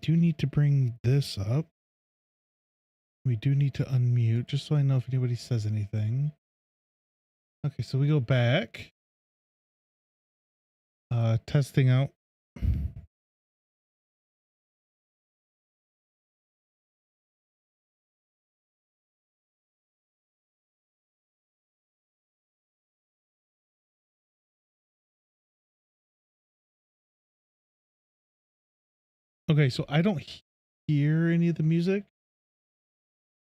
do need to bring this up. We do need to unmute just so I know if anybody says anything. Okay, so we go back. Testing out. Okay, so I don't hear any of the music.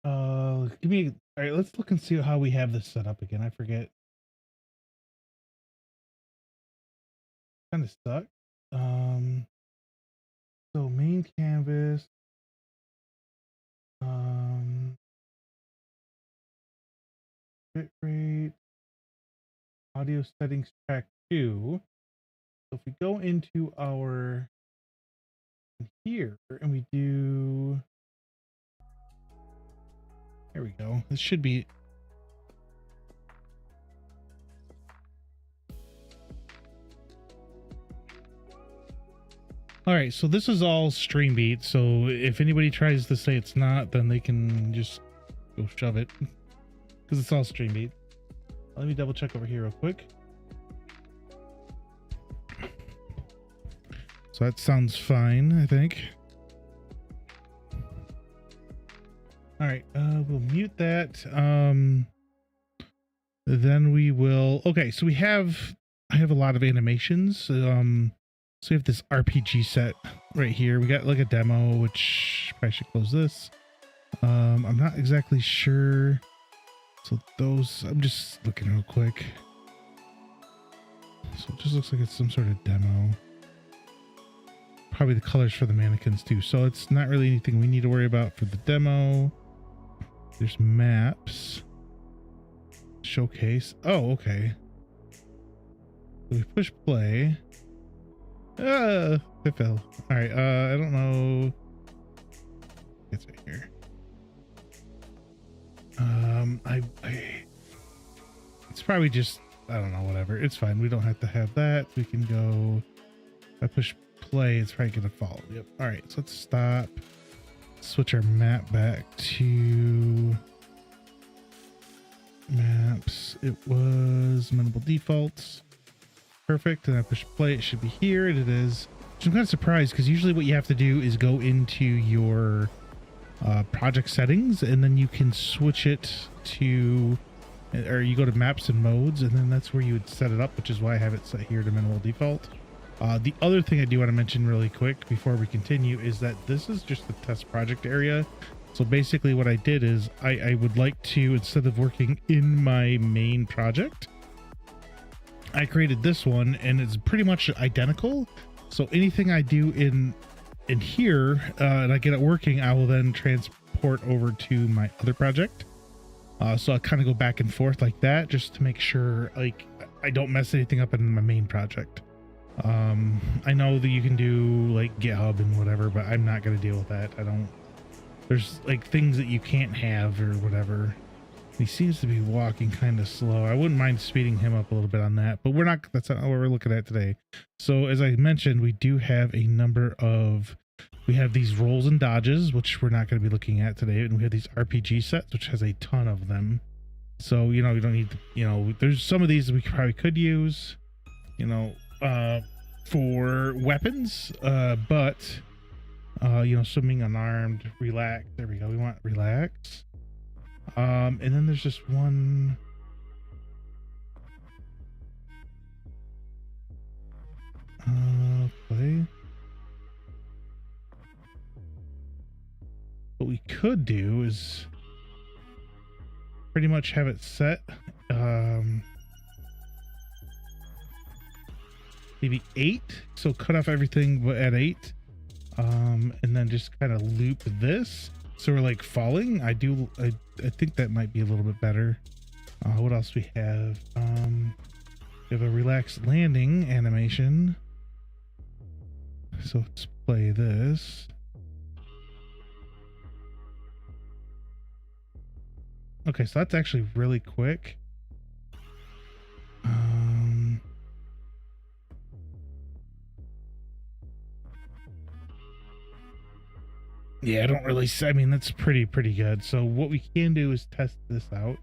Give me. All right, let's look and see how we have this set up again. I forget. Kind of stuck. Um, so main canvas. Um, Bitrate, audio settings track 2. So if we go into our here and we do, there we go. This should be. All right, so this is all stream beat. So if anybody tries to say it's not, then they can just go shove it because it's all stream beat. Let me double check over here real quick. So that sounds fine, I think. All right, we'll mute that. Then we will. Okay, so I have a lot of animations. So we have this RPG set right here. We got like a demo, which I should close this. I'm not exactly sure. So those, I'm just looking real quick. So it just looks like it's some sort of demo. Probably the colors for the mannequins too. So it's not really anything we need to worry about for the demo. There's maps. Showcase. Oh, okay. So we push play. It fell. All right. I don't know. It's right here. It's probably just, I don't know, whatever. It's fine. We don't have to have that. We can go, if I push play, it's probably going to fall. Yep. All right. So let's stop. Switch our map back to maps. It was minimal defaults. Perfect. And I push play. It should be here. And it is. So I'm kind of surprised because usually what you have to do is go into your project settings and then you can switch it to, or you go to maps and modes, and then that's where you would set it up, which is why I have it set here to minimal default. The other thing I do want to mention really quick before we continue is that this is just the test project area. So basically what I did is I would like to, instead of working in my main project, I created this one and it's pretty much identical. So anything I do in here and I get it working, I will then transport over to my other project. So I kind of go back and forth like that just to make sure like I don't mess anything up in my main project. I know that you can do like GitHub and whatever, but I'm not going to deal with that. There's like things that you can't have or whatever. He seems to be walking kind of slow. I wouldn't mind speeding him up a little bit on that, but that's not what we're looking at today. So as I mentioned, we do have a number of, we have these rolls and dodges, which we're not going to be looking at today. And we have these RPG sets, which has a ton of them. So, you know, we don't need, there's some of these we probably could use, for weapons, but, swimming unarmed, relax. There we go. We want relax. And then there's just one. Play. What we could do is pretty much have it set. Maybe 8. So cut off everything but at 8. And then just kind of loop this. So we're like falling. I think that might be a little bit better. What else we have? We have a relaxed landing animation. So let's play this. Okay, so that's actually really quick. Yeah, I don't really. I mean, that's pretty good. So what we can do is test this out.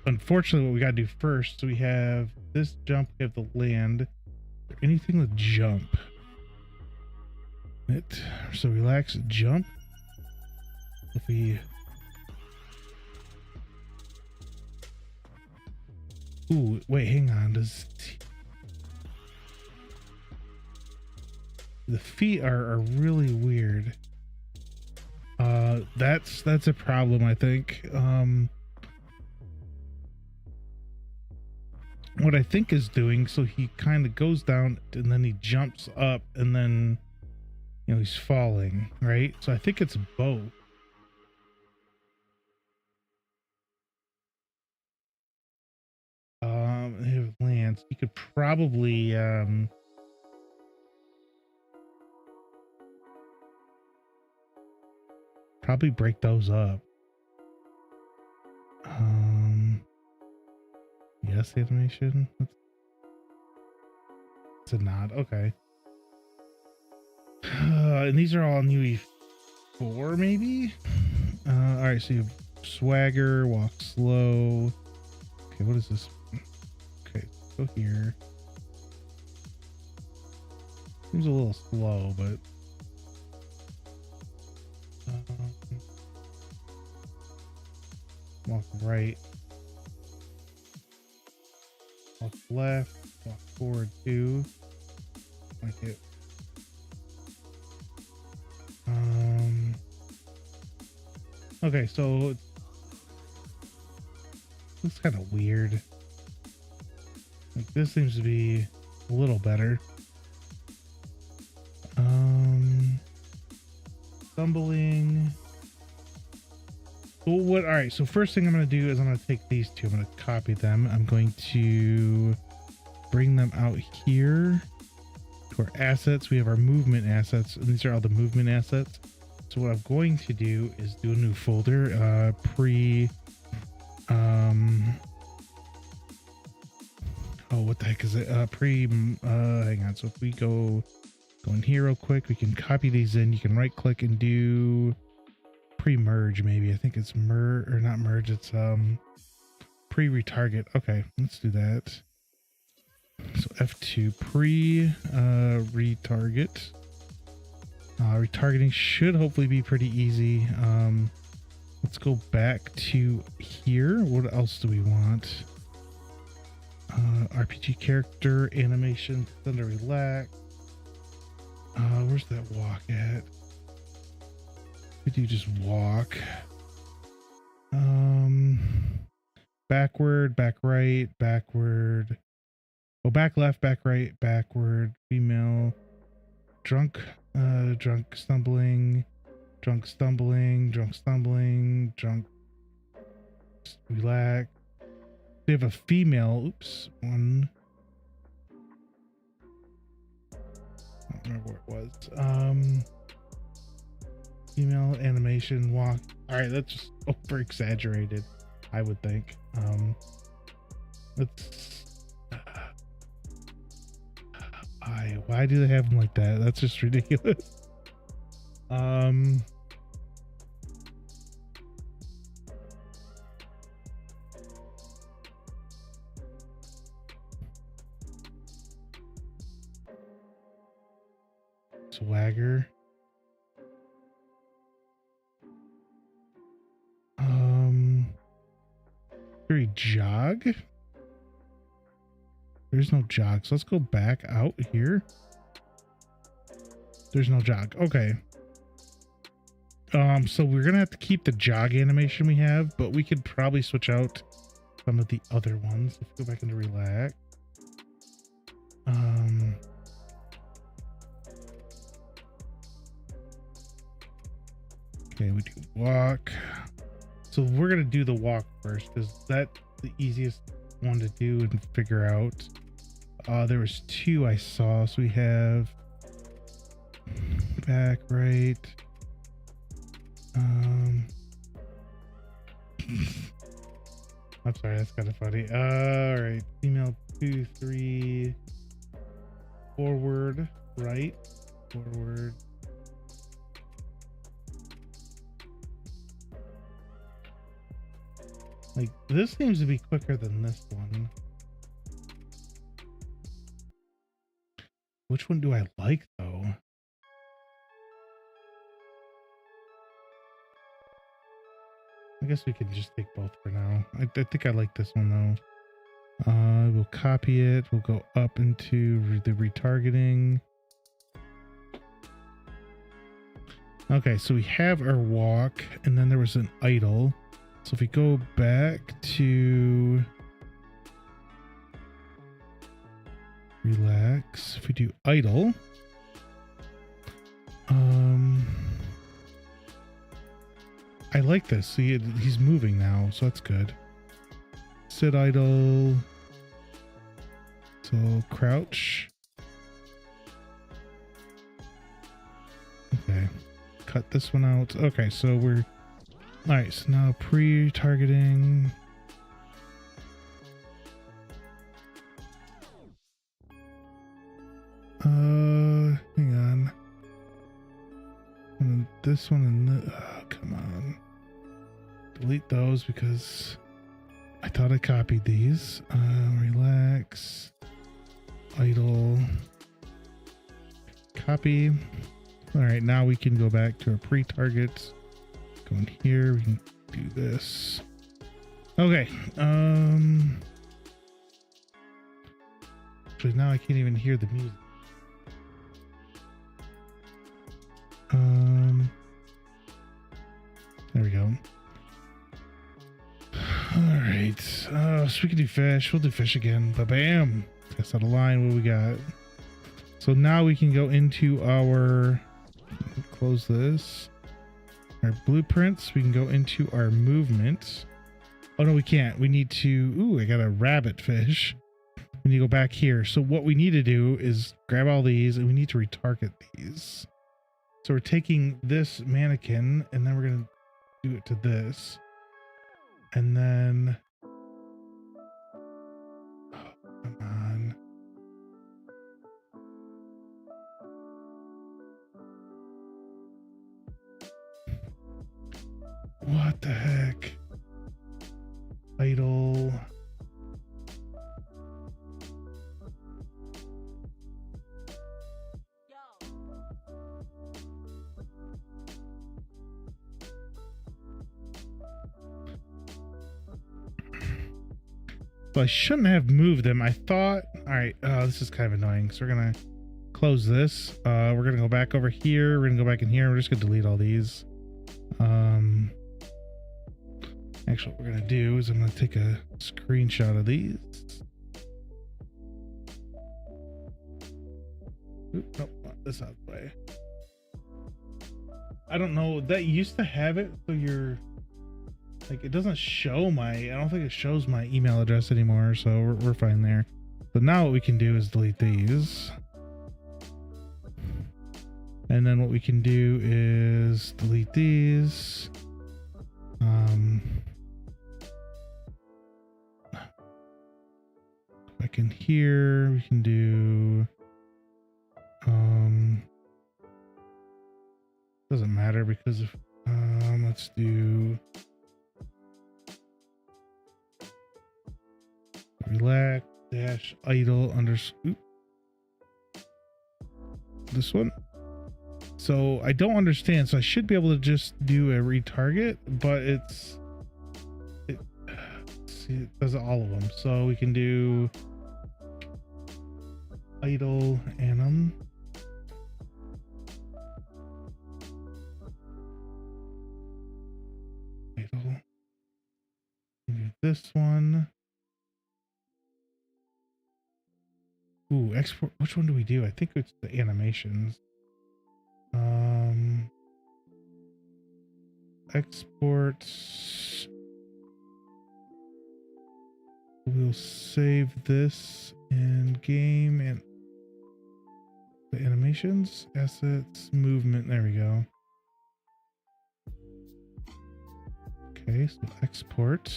Unfortunately, what we gotta do first, so we have this jump, we have the land. Is there anything with jump? It. So relax, jump. If we. Ooh, wait, hang on. Does the feet are really weird? That's a problem, I think. What I think is doing, so he kind of goes down and then he jumps up and then, you know, he's falling, right? So I think it's both. They have lands. You could probably break those up. Yes, animation. It's a nod. Okay. And these are all new E4, maybe. All right. So you have swagger, walk slow. Okay, what is this? Okay, go here. Seems a little slow, but walk right, walk left, walk forward 2. Like it. Okay, so it's kind of weird. Like this seems to be a little better. Stumbling. Well, what? All right. So first thing I'm going to do is I'm going to take these two. I'm going to copy them. I'm going to bring them out here to our assets. We have our movement assets, and these are all the movement assets. So what I'm going to do is do a new folder. Oh, what the heck is it? Hang on. So if we go in here real quick, we can copy these in. You can right click and do pre-merge, maybe. I think it's or not merge, it's pre-retarget. Okay, let's do that. So F2 retarget. Retargeting should hopefully be pretty easy. Let's go back to here. What else do we want? RPG character animation, thunder relax. Where's that walk at? We do just walk. Backward, back right, backward. Oh, back left, back right, backward. Female. Drunk, drunk stumbling, drunk stumbling, drunk stumbling, drunk. Relax. We have a female. Oops, one. I don't remember where it was. Female animation walk. All right, that's just over exaggerated, I would think. Let's. Why do they have them like that? That's just ridiculous. Swagger. Very jog. There's no jog, so let's go back out here. There's no jog. Okay. So we're gonna have to keep the jog animation we have, but we could probably switch out some of the other ones. Let's go back into relax. Okay, we do walk. So we're gonna do the walk first because that's the easiest one to do and figure out. There was 2 I saw, so we have back right. I'm sorry, that's kind of funny. All right, female 2, 3, forward, right, forward, Like, this seems to be quicker than this one. Which one do I like, though? I guess we can just take both for now. I think I like this one, though. We'll copy it. We'll go up into the retargeting. Okay, so we have our walk, and then there was an idle. So if we go back to relax, if we do idle, I like this. See, he's moving now, so that's good. Sit idle. So crouch. Okay. Cut this one out. Okay, so we're all right. So now pre-targeting. Hang on. And this one and the, oh, come on. Delete those because I thought I copied these. Relax. Idle. Copy. All right, now we can go back to our pre-targets. Go in here, we can do this. Okay. Actually, now I can't even hear the music. There we go. All right. So we can do fish. We'll do fish again. Ba-bam. Test out a line. What we got? So now we can go into our, close this, our blueprints. We can go into our movement. Oh no, we can't. We need to, ooh, I got a rabbit fish. We need to go back here. So what we need to do is grab all these and we need to retarget these. So we're taking this mannequin and then we're going to do it to this. And then, oh, come on. What the heck? Idle. So I shouldn't have moved them. I thought, all right, this is kind of annoying. So we're going to close this. We're going to go back over here. We're going to go back in here. We're just going to delete all these. Actually, what we're going to do is I'm going to take a screenshot of these. Oop, nope, not this out of the way. I don't know. That used to have it so you're like, it doesn't show my, I don't think it shows my email address anymore, so we're fine there. But now what we can do is delete these. And then what we can do is delete these. Back in here, we can do, doesn't matter because if, let's do relax dash idle under this one. So I don't understand. So I should be able to just do a retarget, but it does all of them. So we can do idle anim. Idle. Do this one. Ooh, export. Which one do we do? I think it's the animations. Export. We'll save this in game and the animations, assets, movement. There we go. Okay, so export.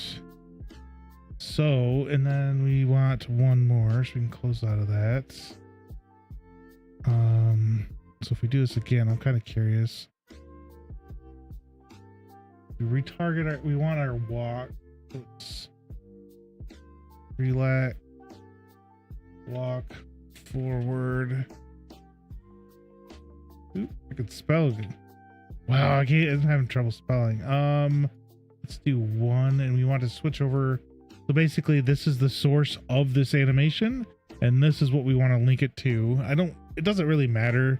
So, and then we want one more, so we can close out of that. So if we do this again, I'm kind of curious. We retarget our, we want our walk. Oops. Relax. Walk forward. Ooh, I could spell good. Wow, I can't. I'm having trouble spelling. Let's do 1, and we want to switch over. So basically, this is the source of this animation, and this is what we want to link it to. It doesn't really matter.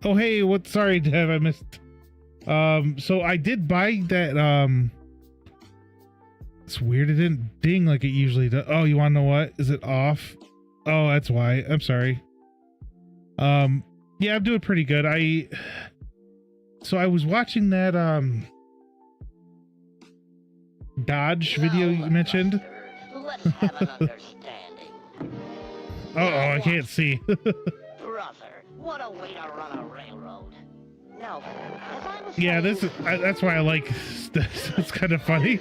Oh, hey, sorry, Dev, I missed. So I did buy that, it's weird. It didn't ding like it usually does. Oh, you want to know what? Is it off? Oh, that's why. I'm sorry. Yeah, I'm doing pretty good. So I was watching that, Dodge video you mentioned. Let's have an understanding. Oh, I can't see. Brother, what a way to run a railroad. Now, as I was Yeah, saying, that's why I like this. It's kind of funny.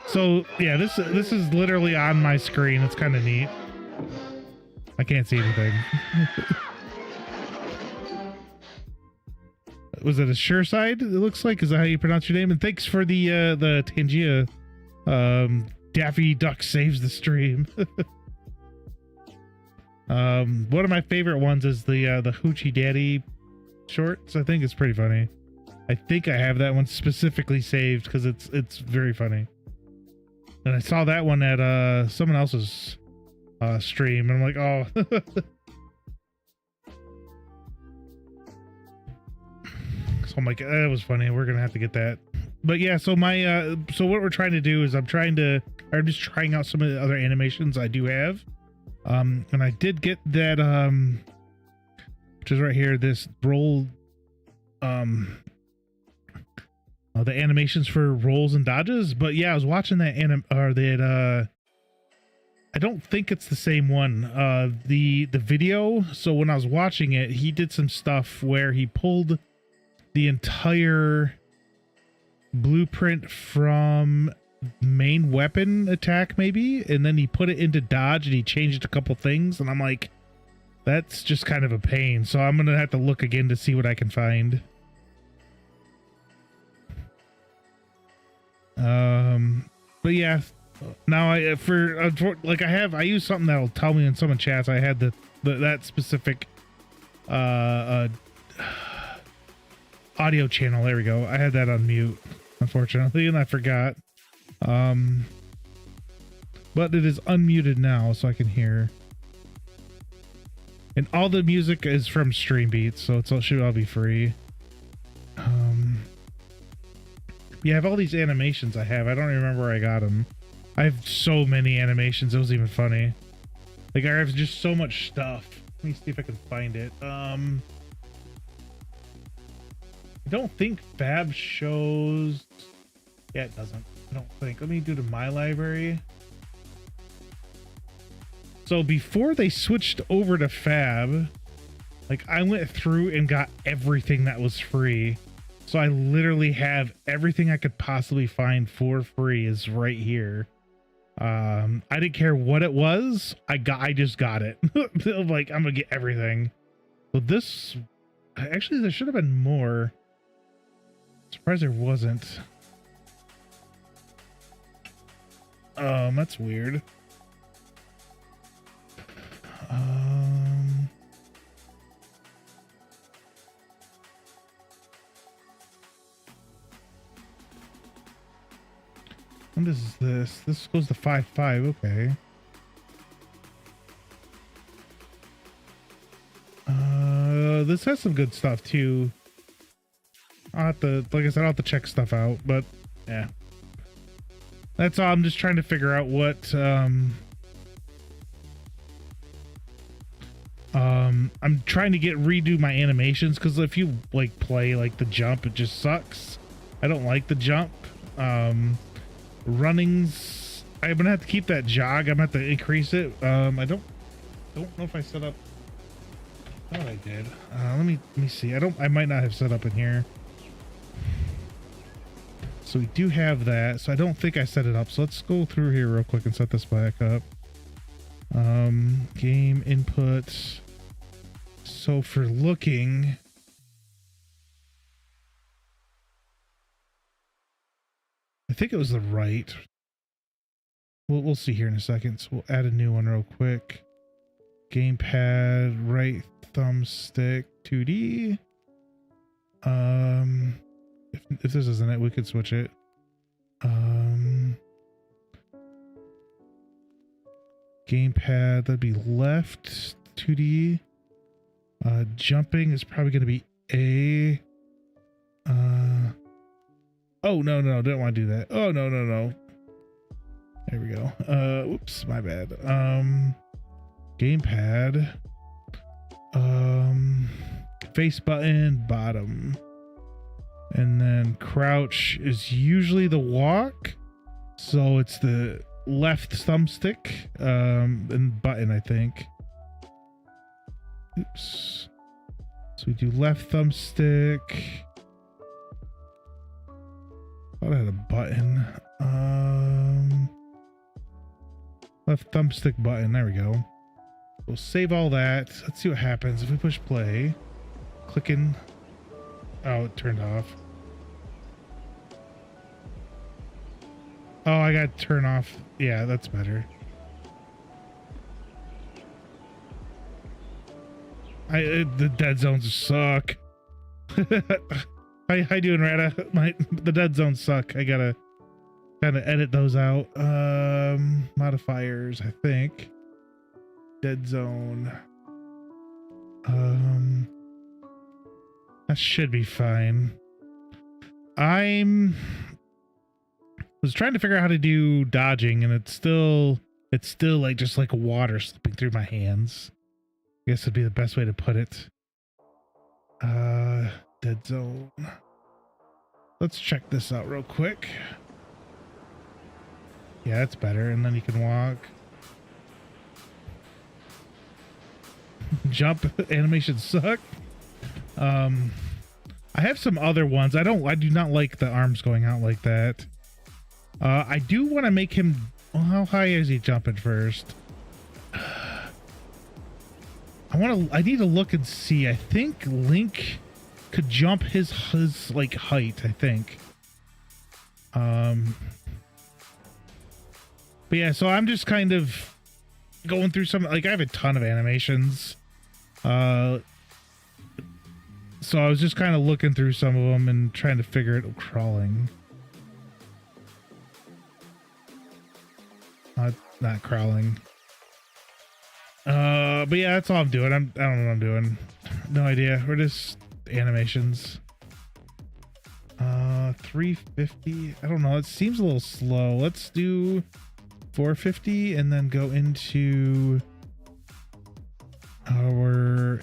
So yeah, this is literally on my screen. It's kind of neat. I can't see anything. Was it a Sure Side? It looks like. Is that how you pronounce your name? And thanks for the Tangia. Daffy Duck saves the stream. One of my favorite ones is the Hoochie Daddy shorts. I think it's pretty funny. I think I have that one specifically saved because it's very funny. And I saw that one at someone else's stream, and I'm like, oh. So I'm like, that was funny. We're gonna have to get that. But yeah, so my so what we're trying to do is I'm just trying out some of the other animations I do have. And I did get that which is right here, this roll the animations for rolls and dodges. But yeah, I was watching that I don't think it's the same one. The video, so when I was watching it, he did some stuff where he pulled the entire blueprint from main weapon attack maybe, and then he put it into dodge and he changed a couple things, and I'm like, that's just kind of a pain. So I'm gonna have to look again to see what I can find. But yeah, now I use something that'll tell me in someone chats. I had that specific audio channel. There we go. I had that on mute, unfortunately, and I forgot. But it is unmuted now, so I can hear. And all the music is from Streambeats, so it should all be free. Yeah, I have all these animations I have. I don't remember where I got them. I have so many animations. It was even funny. Like, I have just so much stuff. Let me see if I can find it. I don't think Fab shows... Yeah, it doesn't. I don't think. Let me do to my library. So before they switched over to Fab, like, I went through and got everything that was free. So I literally have everything I could possibly find for free is right here. I didn't care what it was. I just got it. Like, I'm gonna get everything. So this, actually, there should have been more. Surprised there wasn't. That's weird. What is this? This goes to 5.5. Okay. This has some good stuff too. I'll have to, like I said, I'll have to check stuff out, but yeah. That's all. I'm just trying to figure out what, I'm trying to redo my animations, because if you like play like the jump, it just sucks. I don't like the jump. Runnings, I'm gonna have to keep that jog. I'm gonna have to increase it. I don't know if I set up. I thought I did. Let me see. I might not have set up in here. So we do have that. So I don't think I set it up. So let's go through here real quick and set this back up. Game input. So for looking, I think it was the right. We'll see here in a second. So we'll add a new one real quick. Gamepad, right thumbstick, 2D. If this isn't it, we could switch it. Gamepad, that'd be left, 2D. Jumping is probably going to be A. Oh, no, don't want to do that. Oh, no. There we go. Whoops, my bad. Gamepad. Face button, bottom. And then crouch is usually the walk. So it's the left thumbstick, and button, I think. Oops. So we do left thumbstick. Thought I had a button. Left thumbstick button. There we go. We'll save all that. Let's see what happens if we push play. Clicking. Oh, it turned off. Oh, I got to turn off. Yeah, that's better. The dead zones suck. How you doing, Rada? The dead zones suck. I gotta kind of edit those out. Modifiers, I think. Dead zone. That should be fine. Was trying to figure out how to do dodging, and it's still like just like water slipping through my hands. I guess would be the best way to put it. Dead zone. Let's check this out real quick. Yeah, that's better. And then you can walk. Jump animations suck. I have some other ones. I do not like the arms going out like that. I do want to make him. Well, how high is he jumping first? I need to look and see. I think Link could jump his like height, I think. But yeah, so I'm just kind of going through some, like I have a ton of animations. So I was just kind of looking through some of them and trying to figure it out. Crawling. Not crawling. But yeah, that's all I'm doing. I don't know what I'm doing. No idea. We're just animations. 350. I don't know. It seems a little slow. Let's do 450 and then go into our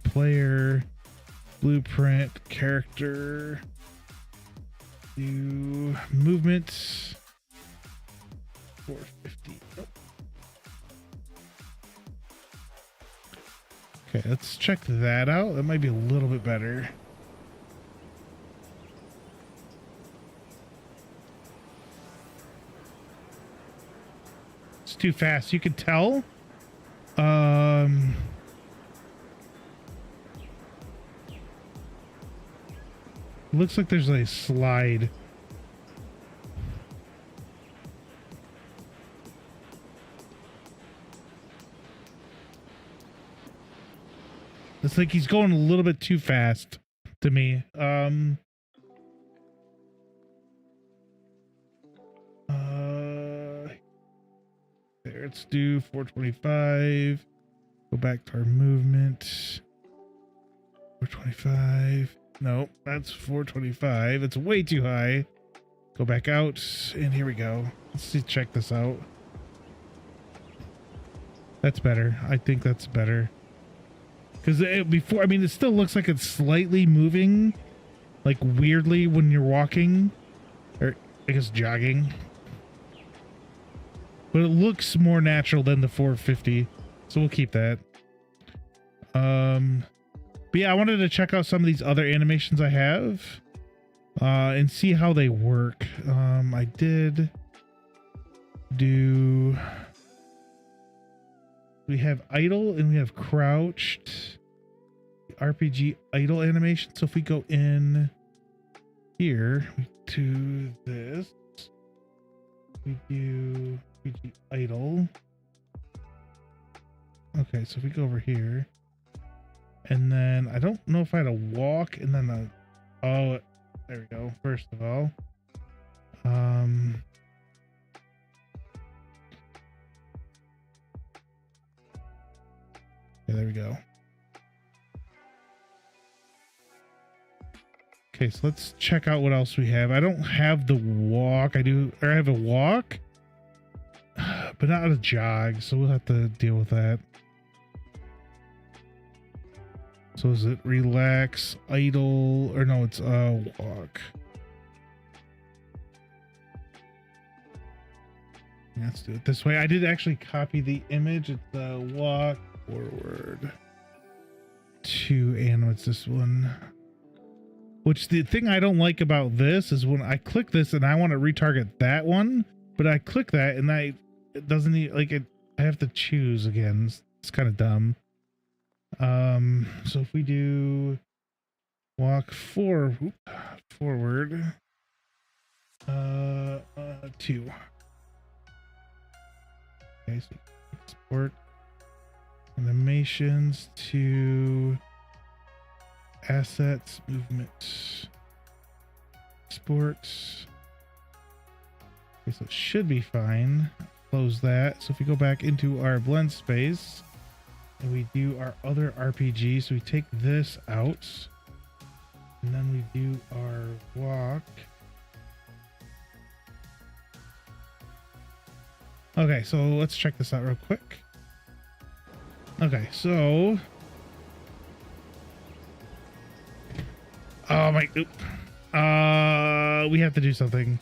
player blueprint character. Do movement. 450. Oh. Okay, let's check that out. That might be a little bit better. It's too fast. You can tell. Looks like there's a slide. It's like he's going a little bit too fast to me. There, let's do 425. Go back to our movement. 425. No, that's 425. It's way too high. Go back out, and here we go. Let's see, check this out. That's better. I think that's better. Because before, I mean, it still looks like it's slightly moving, like weirdly when you're walking, or I guess jogging. But it looks more natural than the 450, so we'll keep that. But yeah, I wanted to check out some of these other animations I have, and see how they work. I did do. We have idle and we have crouched. RPG idle animation. So if we go in, here, we do this. We do idle. Okay, so if we go over here, and then I don't know if I had a walk and then a, oh, there we go. First of all, yeah, there we go. Okay, so let's check out what else we have. I don't have the walk. I do, or I have a walk, but not a jog. So we'll have to deal with that. So is it relax, idle, or no, it's walk. Let's do it this way. I did actually copy the image. It's walk forward to, and what's this one? Which the thing I don't like about this is when I click this and I want to retarget that one, but I click that and it doesn't even, like it, I have to choose again. It's kind of dumb. So if we do walk forward, 2. Okay, so export animations to assets, movement, sports. Okay, so it should be fine. Close that. So if we go back into our blend space and we do our other RPG, so we take this out and then we do our walk. Okay, so let's check this out real quick. Okay, so oh my, we have to do something.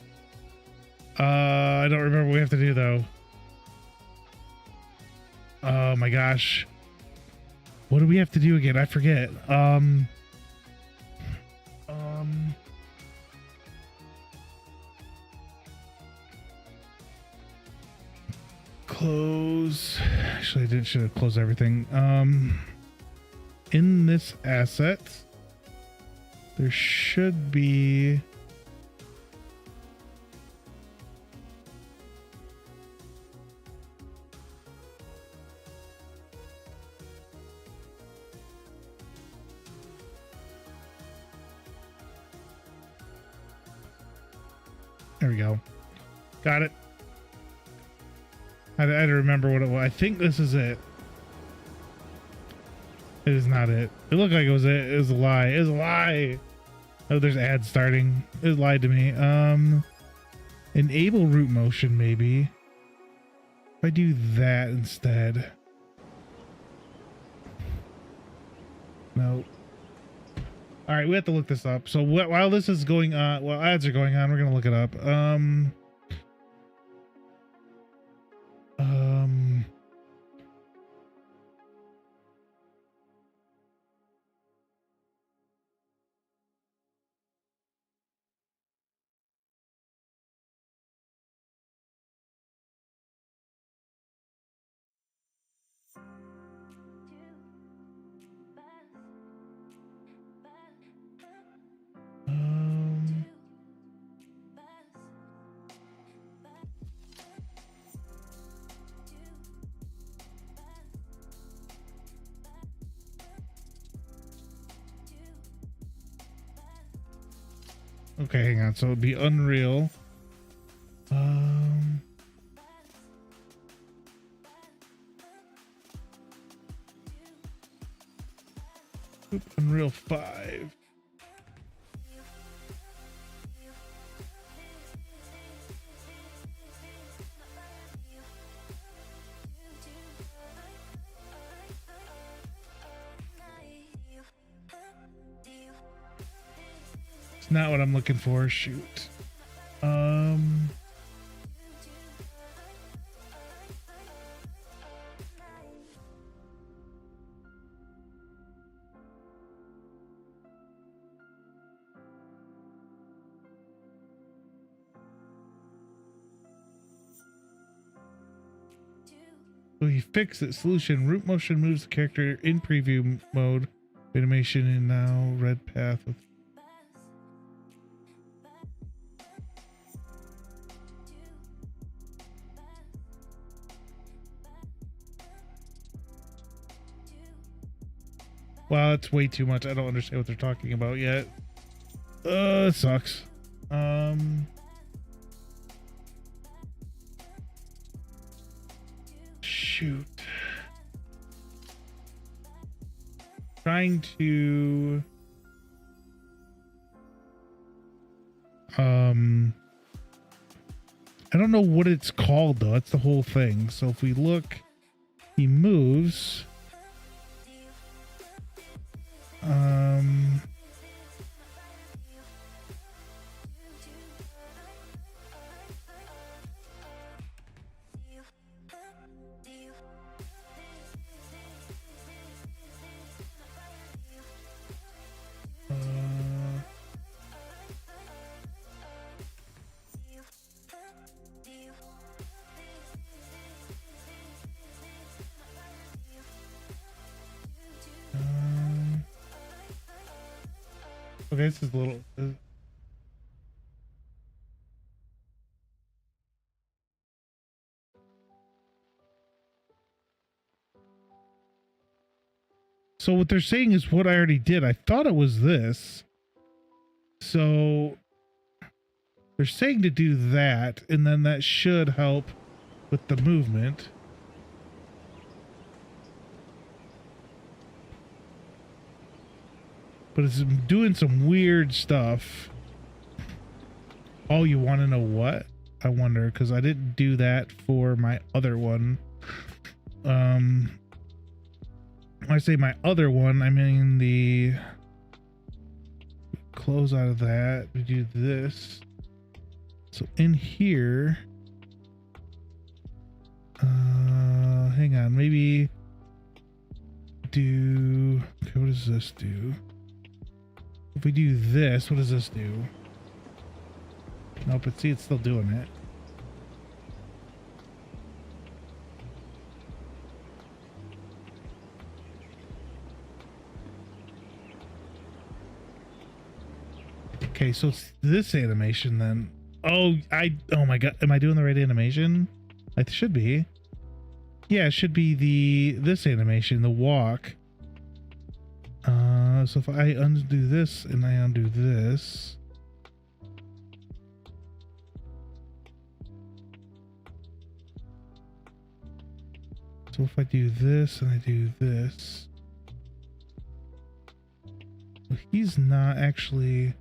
I don't remember what we have to do though. Oh my gosh. What do we have to do again? I forget. Close. Actually, I should have closed everything. In this asset, there should be there we go. Got it. I had to remember what it was. I think this is it. It is not it. It looked like it was it. It was a lie. It was a lie. Oh, there's ads starting. It lied to me. Enable root motion, maybe. If I do that instead. No. All right, we have to look this up. So while this is going on, while ads are going on, we're gonna look it up. Okay, hang on. So it'd be Unreal. Unreal 5. It's not what I'm looking for. Shoot. So he fixed it. Solution. Root motion moves the character in preview mode. Animation and now red path with Wow, that's way too much. I don't understand what they're talking about yet. It sucks. Shoot. Trying to I don't know what it's called though. That's the whole thing. So if we look, he moves. Okay, this is a little. So what they're saying is what I already did. I thought it was this. So they're saying to do that, and then that should help with the movement. But it's doing some weird stuff. Oh, you want to know what? I wonder, because I didn't do that for my other one. When I say my other one, I mean the close out of that. We do this. So in here, hang on, maybe do, okay, what does this do? If we do this, what does this do? Nope, but see, it's still doing it. Okay, so it's this animation then. Oh my god, am I doing the right animation? I should be. Yeah, it should be this animation, the walk. So if I undo this and I undo this. So if I do this and I do this. Well, he's not actually.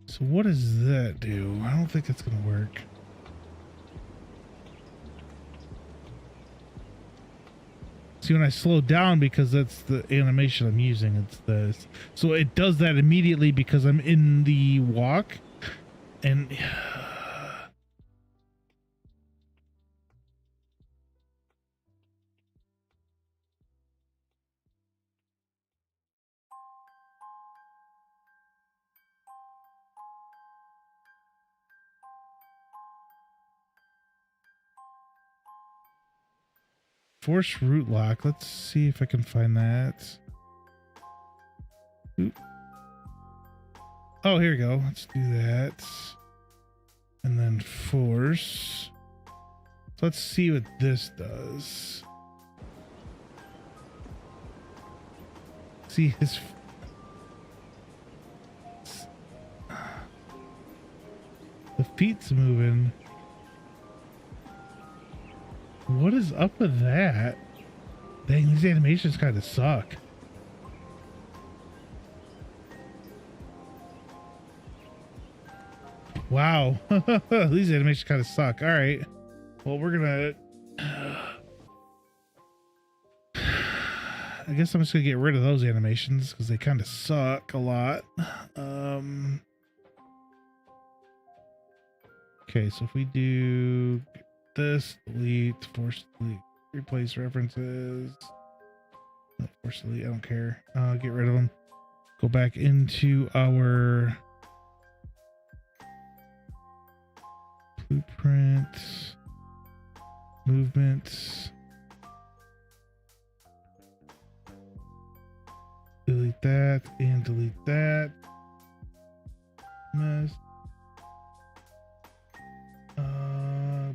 So what does that do? I don't think it's gonna work. See, when I slow down, because that's the animation I'm using, it's this. So it does that immediately because I'm in the walk. And force root lock. Let's see if I can find that. Oop. Oh, here we go. Let's do that. And then force. So let's see what this does. See his. The feet's moving. What is up with that? Dang, these animations kind of suck. Wow. These animations kind of suck. All right. Well, we're gonna... I guess I'm just gonna get rid of those animations because they kind of suck a lot. Okay, so if we do this, delete, force delete, replace references, no, force delete, I don't care. Get rid of them. Go back into our blueprint, movements, delete that and delete that. Mess.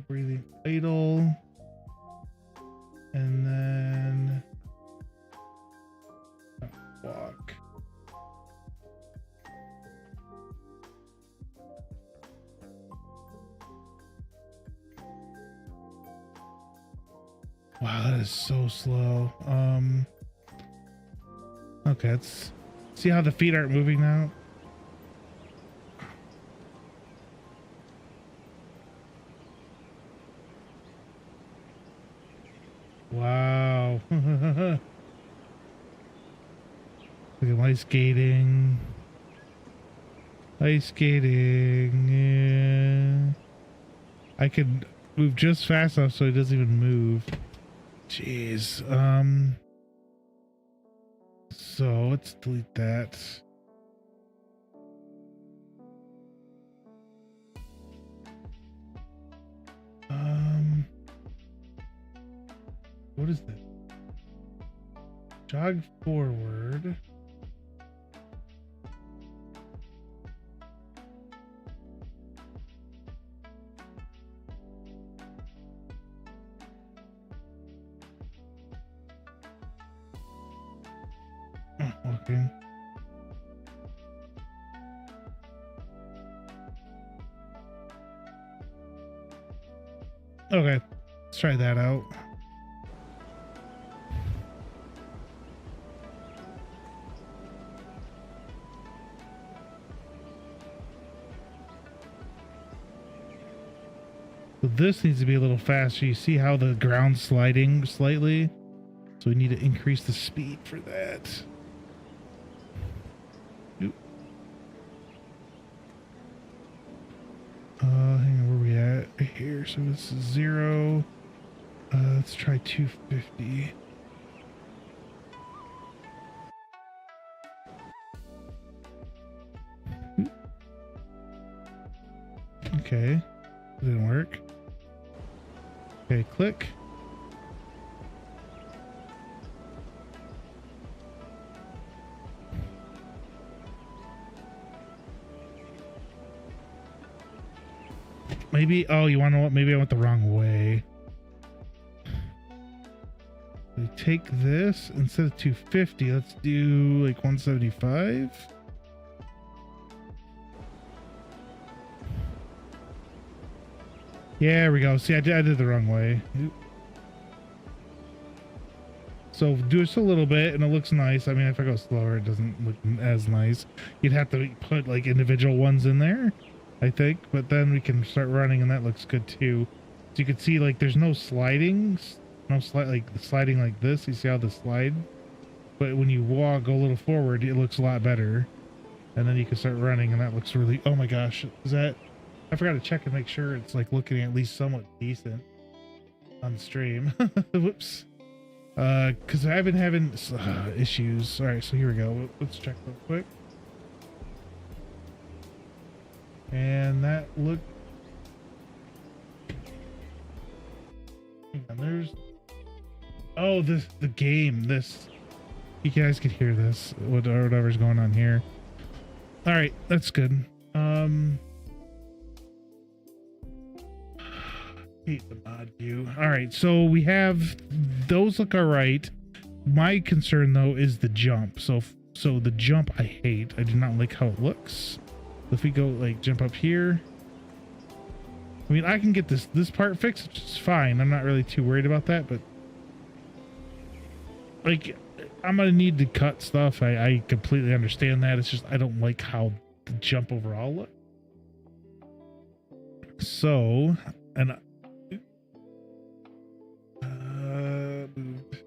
breathing idle. And then walk. Wow, that is so slow. Okay, let's see how the feet aren't moving now. Wow. Look at ice skating. Ice skating. Yeah. I could move just fast enough so it doesn't even move. Jeez. So let's delete that. What is this? Jog forward. Walking. Okay, let's try that out. So this needs to be a little faster. You see how the ground's sliding slightly? So we need to increase the speed for that. Oop. Hang on, where we at? Right here. So this is 0. Let's try 250. Oop. Okay. Didn't work. Okay, click. Maybe, oh, you want to know what? Maybe I went the wrong way. We take this instead of 250. Let's do like 175. Yeah, there we go. See, I did the wrong way. Oop. So do just a little bit and it looks nice. I mean, if I go slower, it doesn't look as nice. You'd have to put like individual ones in there, I think, but then we can start running and that looks good too. So you can see like there's no sliding, like sliding like this. You see how the slide, but when you walk, go a little forward, it looks a lot better. And then you can start running and that looks really, oh my gosh, is that, I forgot to check and make sure it's like looking at least somewhat decent on stream. Whoops. Cause I've been having issues. All right, so here we go. Let's check real quick. And that look. And there's. Oh, the game. This. You guys could hear this. Whatever's going on here. All right, that's good. Hate the mod view. All right, so we have those look all right. My concern though is the jump. So the jump I hate. I do not like how it looks. If we go like jump up here, I mean I can get this part fixed, which is fine. I'm not really too worried about that, but like I'm gonna need to cut stuff. I completely understand that. It's just I don't like how the jump overall look. So and moved.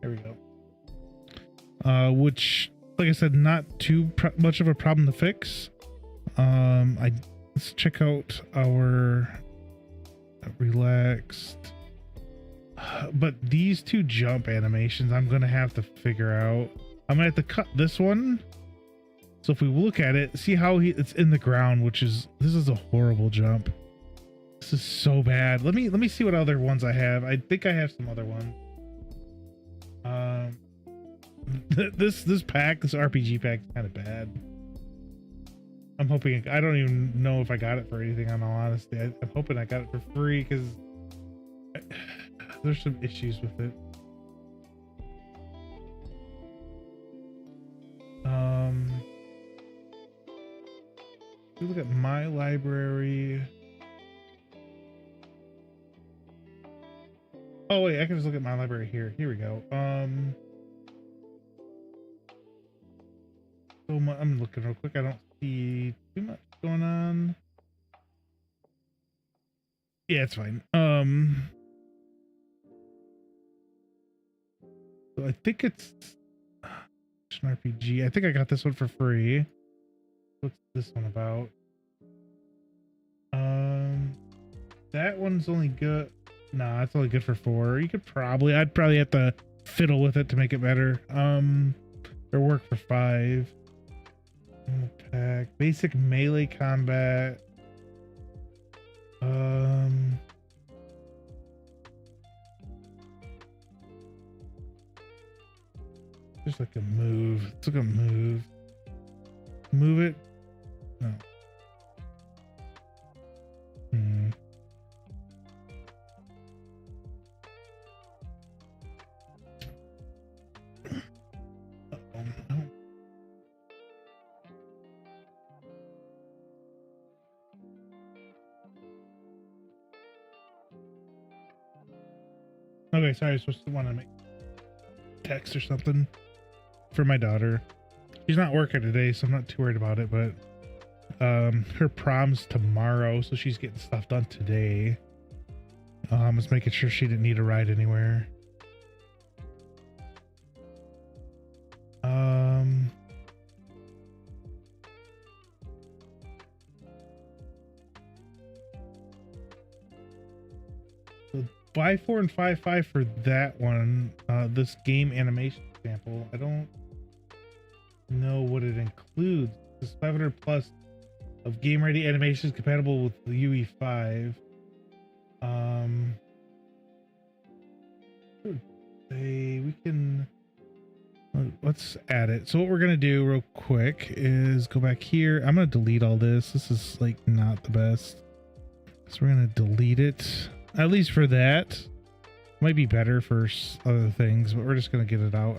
There we go. Which, like I said, not too much of a problem to fix. Let's check out our relaxed. But these two jump animations, I'm gonna have to figure out. I'm gonna have to cut this one. So if we look at it, see how it's in the ground, which is this is a horrible jump. This is so bad. Let me see what other ones I have. I think I have some other ones. This RPG pack is kind of bad. I'm hoping, I don't even know if I got it for anything, in all honesty. I'm hoping I got it for free because there's some issues with it. If you look at my library. Oh wait, I can just look at my library here. Here we go. So I'm looking real quick. I don't see too much going on. Yeah, it's fine. So I think it's an RPG. I think I got this one for free. What's this one about? That one's only good. Nah, it's only good for 4. You could I'd probably have to fiddle with it to make it better. Or work for 5. Pack basic melee combat. Just like a move. It's like a move. Move it. No. Okay, sorry, I was supposed to want to make text or something for my daughter. She's not working today, so I'm not too worried about it, but her prom's tomorrow, so she's getting stuff done today. Just making sure she didn't need a ride anywhere. So 5.4 and 5.5 for that one. This game animation sample. I don't know what it includes. This 500 plus of game ready animations compatible with the UE5. We can, let's add it. So what we're gonna do real quick is go back here. I'm gonna delete all this. This is like not the best, so we're gonna delete it, at least for that. Might be better for other things, but we're just gonna get it out.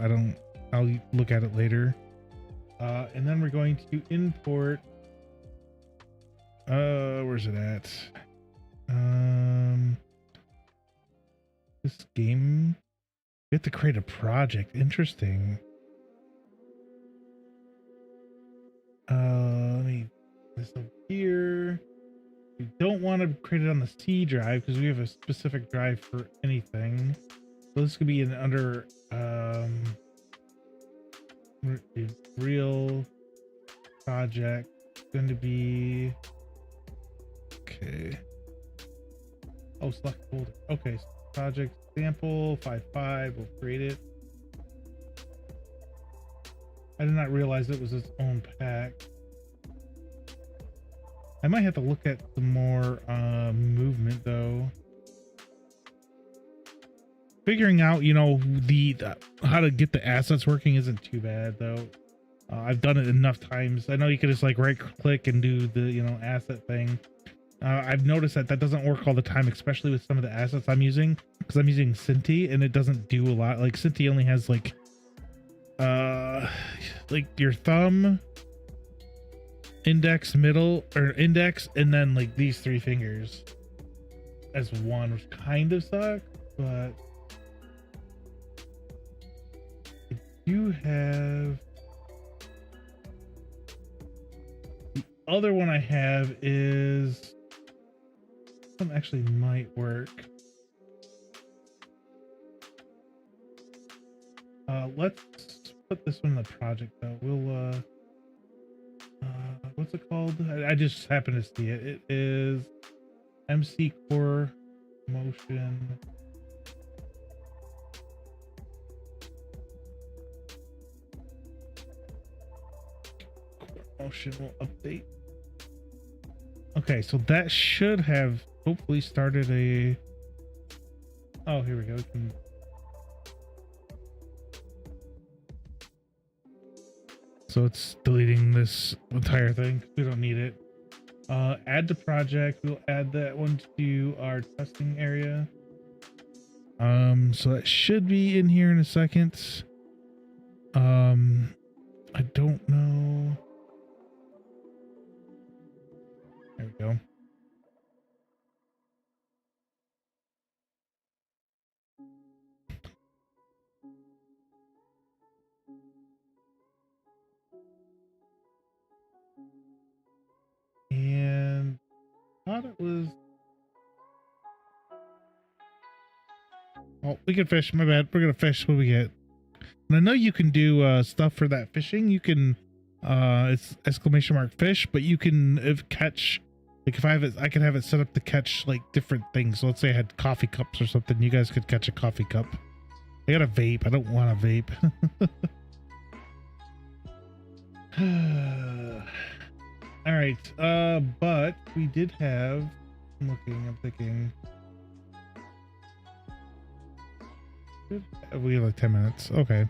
I'll look at it later. And then we're going to import, where's it at? This game, you have to create a project. Interesting. Let me put this over here. We don't want to create it on the C drive because we have a specific drive for anything. So this could be under real project. It's going to be okay. Oh, select folder. Okay, so project sample 5.5. We'll create it. I did not realize it was its own pack. I might have to look at some more movement though. Figuring out, you know, the how to get the assets working isn't too bad though. I've done it enough times. I know you could just like right click and do the, you know, asset thing. I've noticed that doesn't work all the time, especially with some of the assets I'm using, because I'm using Cinti and it doesn't do a lot. Like Cinti only has like your thumb, index, middle, or index, and then like these 3 fingers as one, which kind of sucks, but I do have the other one I have is one actually might work. Let's put this one in the project though. We'll what's it called? I just happened to see it. It is MC Core Motion. Core Motion will update. Okay, so that should have hopefully started a. Oh, here we go. We can... So it's deleting this entire thing. We don't need it. Add to project. We'll add that one to our testing area. So that should be in here in a second. I don't know. There we go. And thought it was. Oh, we can fish. My bad. We're gonna fish. What do we get? And I know you can do stuff for that fishing. You can, it's exclamation mark fish, but you can catch. Like if I have it, I can have it set up to catch like different things. So let's say I had coffee cups or something. You guys could catch a coffee cup. I got a vape. I don't want a vape. All right. But we did have. I'm thinking. We have like 10 minutes. Okay.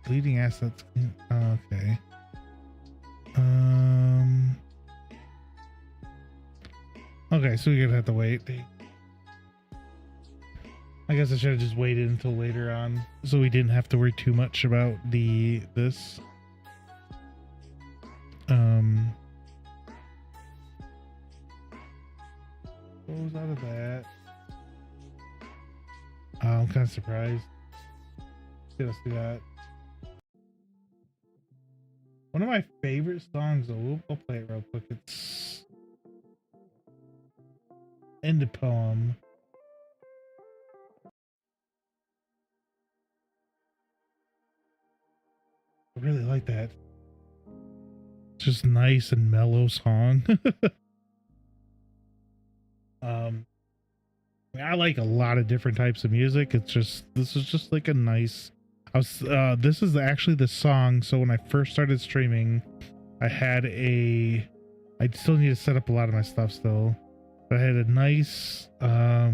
Deleting assets. Okay. Okay, so we're gonna have to wait. I guess I should have just waited until later on, so we didn't have to worry too much about this. Close out of that. I'm kind of surprised. Let's do that. One of my favorite songs, though, we'll play it real quick. It's End of Poem. I really like that. It's just nice and mellow song. I like a lot of different types of music. It's just, this is just like a nice, this is actually the song. So when I first started streaming, I still need to set up a lot of my stuff still, but I had a nice, I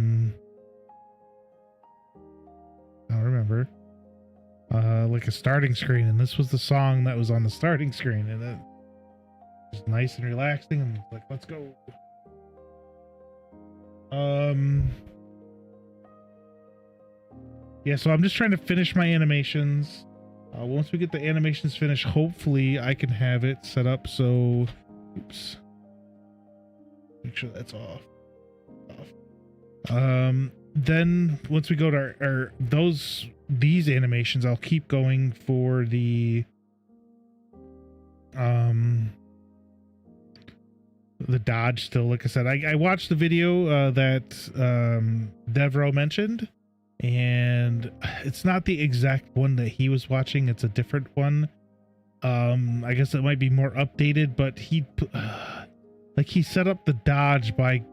don't remember, like a starting screen. And this was the song that was on the starting screen, and it was nice and relaxing. And like, let's go. Yeah, so I'm just trying to finish my animations. Once we get the animations finished, hopefully I can have it set up so, oops, make sure that's off. Then once we go to these animations, I'll keep going for the dodge still. Like I said, I watched the video that Devro mentioned, and it's not the exact one that he was watching. It's a different one. I guess it might be more updated, but he set up the dodge by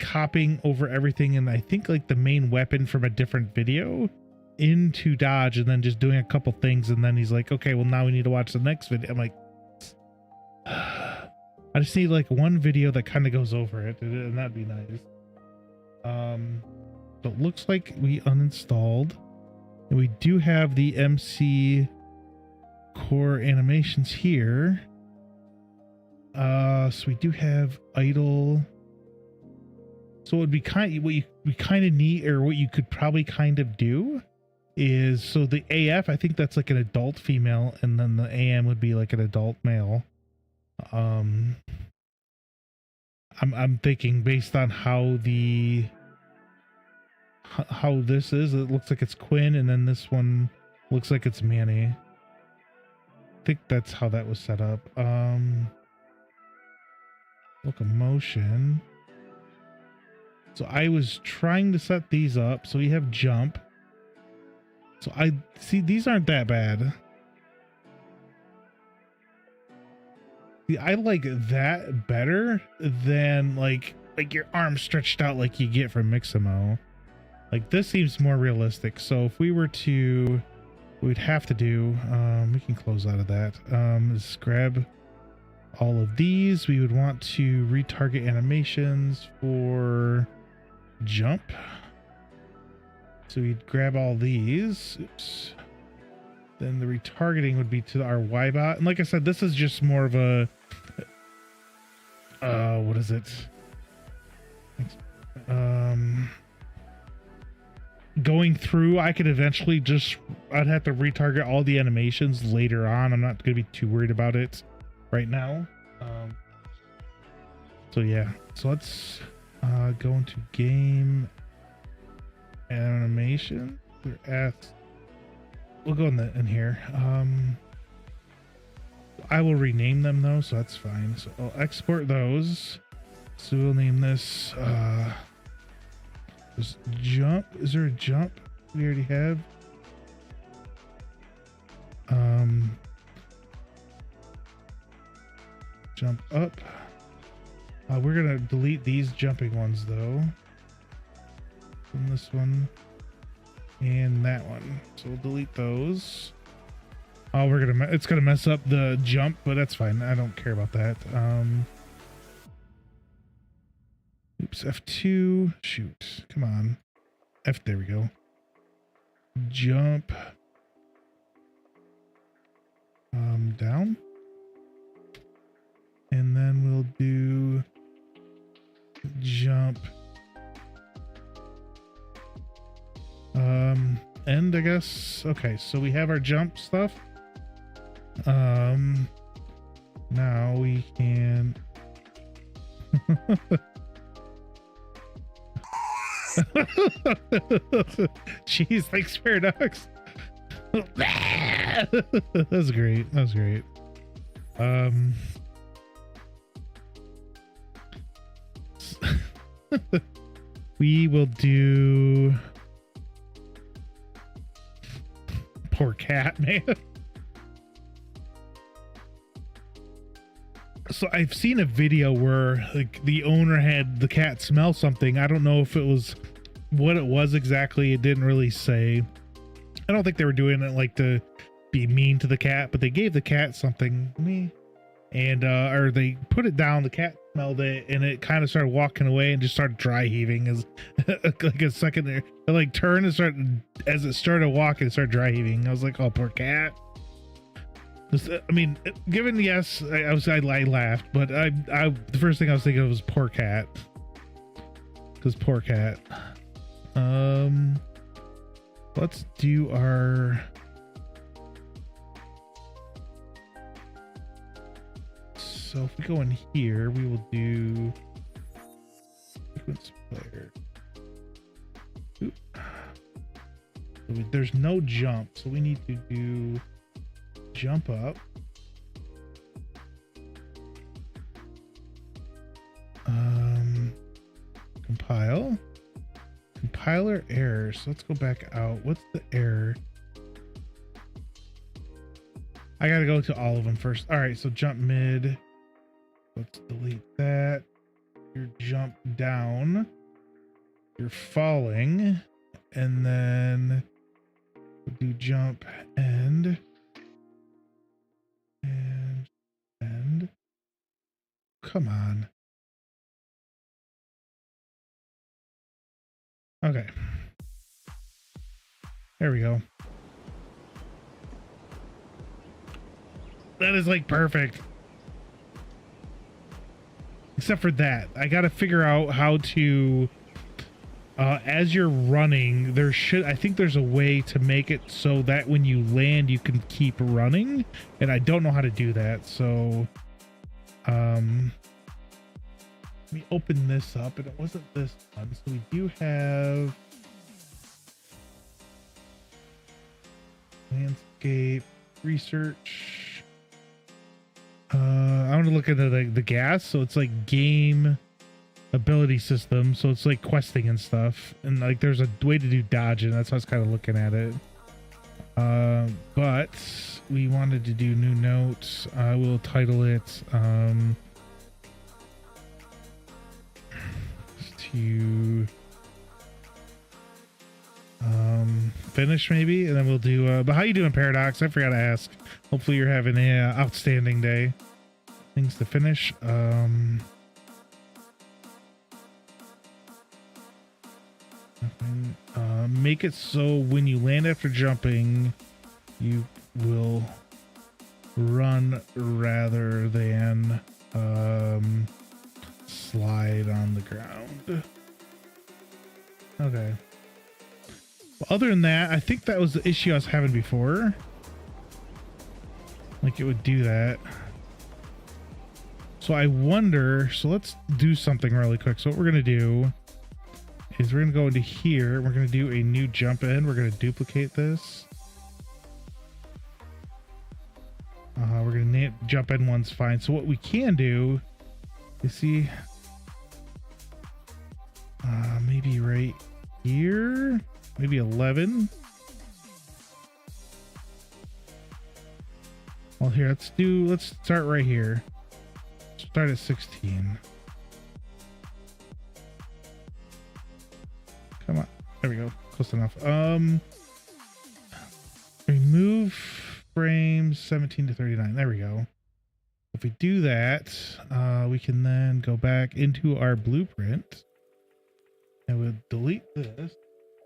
copying over everything, and I think like the main weapon from a different video into dodge, and then just doing a couple things, and then he's like, okay, well now we need to watch the next video. I'm like, I just need like one video that kind of goes over it, and that'd be nice. So it looks like we uninstalled, and we do have the MC core animations here. So we do have idle. So it would be what we kind of need, or what you could probably kind of do is, so the AF, I think that's like an adult female, and then the AM would be like an adult male. I'm thinking based on how this is, it looks like it's Quinn, and then this one looks like it's Manny. I think that's how that was set up. Locomotion. So I was trying to set these up. So we have jump. So I see these aren't that bad. See, I like that better than like your arm stretched out like you get from Mixamo. Like this seems more realistic. So if we were to, we'd have to do, we can close out of that. Let's grab all of these. We would want to retarget animations for jump. So we'd grab all these. Oops. Then the retargeting would be to our Y-bot. And like I said, this is just more of a, what is it? Going through, I could eventually I'd have to retarget all the animations later on. I'm not going to be too worried about it right now. So yeah, so let's go into game animation. We'll go in here. I will rename them though, so that's fine. So I'll export those. So we'll name this just jump. Is there a jump we already have? Jump up. We're gonna delete these jumping ones though. From this one and that one. So we'll delete those. Oh, it's gonna mess up the jump, but that's fine. I don't care about that. Oops, F2. Shoot. Come on. There we go. Jump. Down. And then we'll do jump. End, I guess. Okay, so we have our jump stuff. Now we can jeez, thanks Paradox. That's great. That was great. We will do poor cat, man. So I've seen a video where like the owner had the cat smell something. I don't know if it was what it was exactly. It didn't really say. I don't think they were doing it like to be mean to the cat, but they gave the cat something, and or they put it down. The cat smelled it, and it kind of started walking away and just started dry heaving. As like a second there, it like turned and started as it started walking, it started dry heaving. I was like, oh, poor cat. I mean, given yes, I laughed, but I the first thing I was thinking of was poor cat, because poor cat. Let's do our. So if we go in here, we will do sequence player. Oop. So there's no jump, so we need to do jump up. Compile. Compiler error. So let's go back out. What's the error? I gotta go to all of them first. All right, so jump mid. Let's delete that. Your jump down. You're falling. And then we'll do jump end. And come on. Okay. There we go. That is like perfect. Except for that. I got to figure out how to as you're running, I think there's a way to make it so that when you land you can keep running, and I don't know how to do that. So let me open this up, and it wasn't this one. So we do have landscape research. I want to look into the gas. So it's like game ability system. So it's like questing and stuff. And like there's a way to do dodging. That's how I was kind of looking at it. But we wanted to do new notes. I will title it to finish maybe, and then we'll do but how you doing, Paradox? I forgot to ask. Hopefully you're having a outstanding day. Things to finish. Make it so when you land after jumping, you will run rather than slide on the ground. Okay. Well, other than that, I think that was the issue I was having before. Like it would do that. So I wonder, so let's do something really quick. So what we're going to do is we're going to go into here. We're going to do a new jump in. We're going to duplicate this. We're going to jump in one's fine. So what we can do, you see, maybe right here, maybe 11. Well, here, let's start right here. Start at 16. Come on. There we go. Close enough. Remove frames 17 to 39. There we go. If we do that, we can then go back into our blueprint and we'll delete this,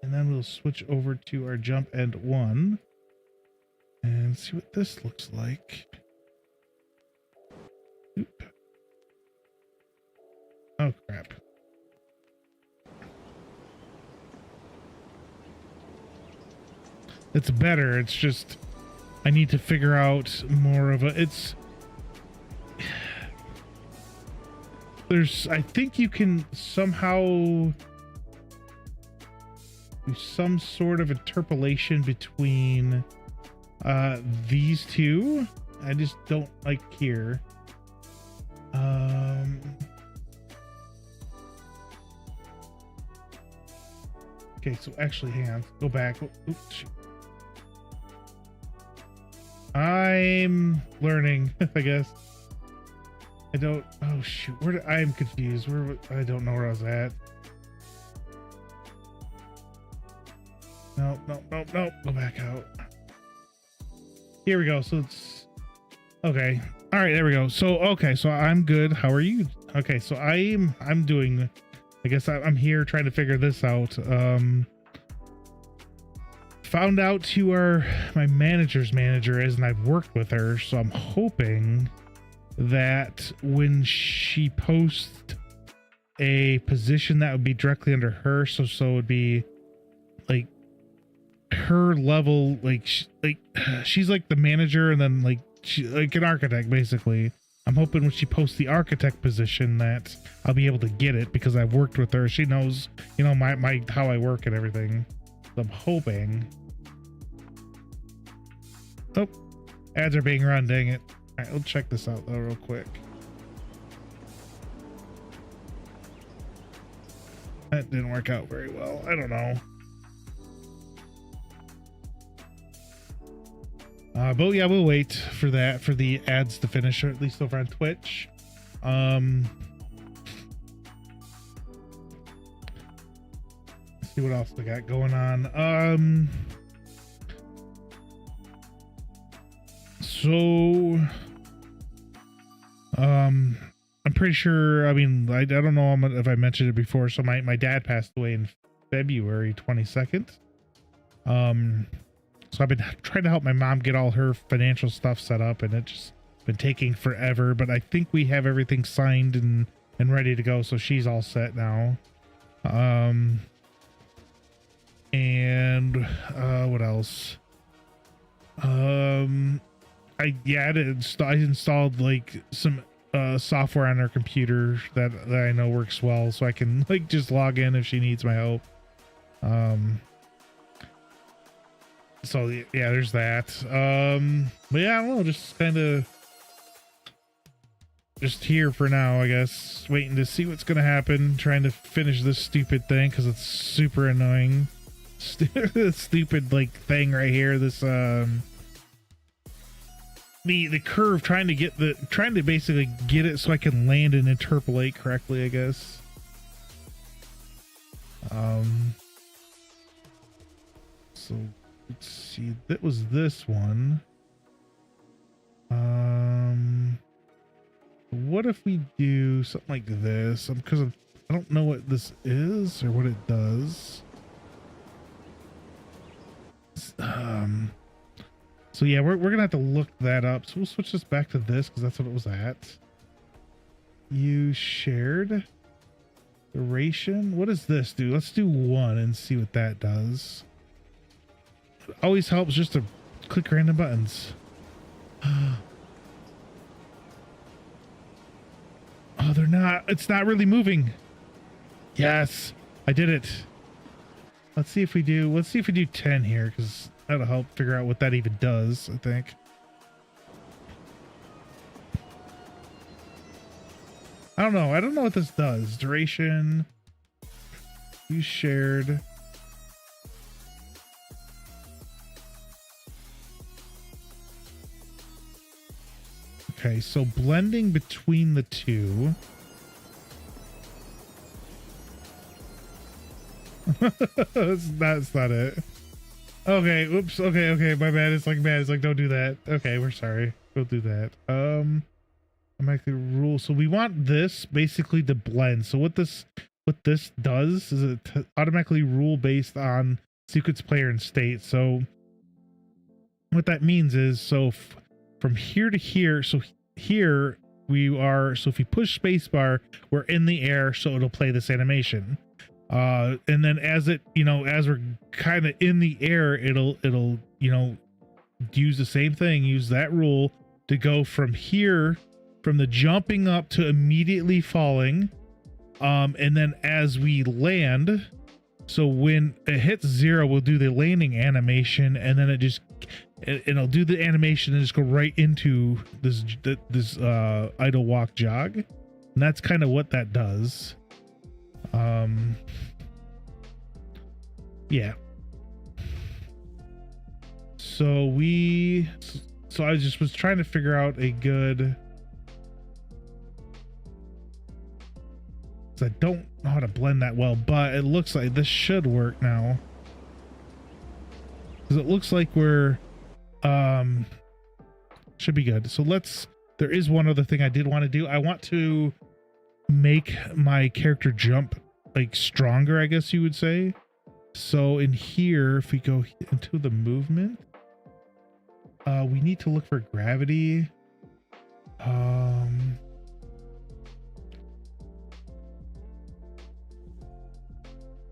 and then we'll switch over to our jump end 1 and see what this looks like. Oop. Oh crap. It's better. It's just I need to figure out more of a I think you can somehow do some sort of interpolation between these two. I just don't like here. Okay, so actually, hang on. Go back. Oops. Shoot. I'm learning, I guess. I don't. Oh shoot! I'm confused. I don't know where I was at. No. Go back out. Here we go. So it's okay. All right, there we go. So okay, so I'm good. How are you? Okay, so I'm doing. I guess I'm here trying to figure this out. Found out who my manager's manager is, and I've worked with her, so I'm hoping that when she posts a position that would be directly under her, so it would be like her level, like she's like the manager, and then like she like an architect basically. I'm hoping when she posts the architect position that I'll be able to get it because I've worked with her. She knows, you know, my how I work and everything. So I'm hoping. Oh, ads are being run, dang it. All right, let's check this out though real quick. That didn't work out very well. I don't know. But yeah, we'll wait for the ads to finish, or at least over on Twitch. Let's see what else we got going on. I'm pretty sure, I mean, I don't know if I mentioned it before. So my dad passed away in February 22nd. So I've been trying to help my mom get all her financial stuff set up, and it's just been taking forever, but I think we have everything signed and ready to go. So she's all set now. What else? I installed like some software on her computer that I know works well, so I can like just log in if she needs my help. So yeah, there's that. But yeah, I don't know, just kind of just here for now, I guess, waiting to see what's gonna happen, trying to finish this stupid thing because it's super annoying. Stupid like thing right here, this the curve, trying to basically get it so I can land and interpolate correctly, I guess. So let's see, that was this one. What if we do something like this? Because I don't know what this is or what it does. So yeah, we're gonna have to look that up. So we'll switch this back to this because that's what it was at. You shared duration. What does this do? Let's do 1 and see what that does. It always helps just to click random buttons. Oh, they're not. It's not really moving. Yes, I did it. Let's see if we do 10 here because that'll help figure out what that even does, I think. I don't know. I don't know what this does. Duration. You shared. Okay, so blending between the two. That's not it. Okay, oops. Okay, my bad. It's like don't do that. Okay, we're sorry. We'll do that. Automatically rule. So we want this basically to blend. So what this does is it automatically rule based on sequence, player, and state. So what that means is from here to here. So here we are. So if you push spacebar, we're in the air. So it'll play this animation. And then as we're kind of in the air, it'll use the same thing, use that rule to go from here, from the jumping up to immediately falling. And then as we land, so when it hits 0, we'll do the landing animation, and then it'll do the animation and just go right into this idle walk jog. And that's kind of what that does. Yeah. So I just was trying to figure out a good, I don't know how to blend that well, but it looks like this should work now. Because it looks like we're should be good. So there is one other thing I did want to do. I want to make my character jump like stronger, I guess you would say. So in here, if we go into the movement, we need to look for gravity.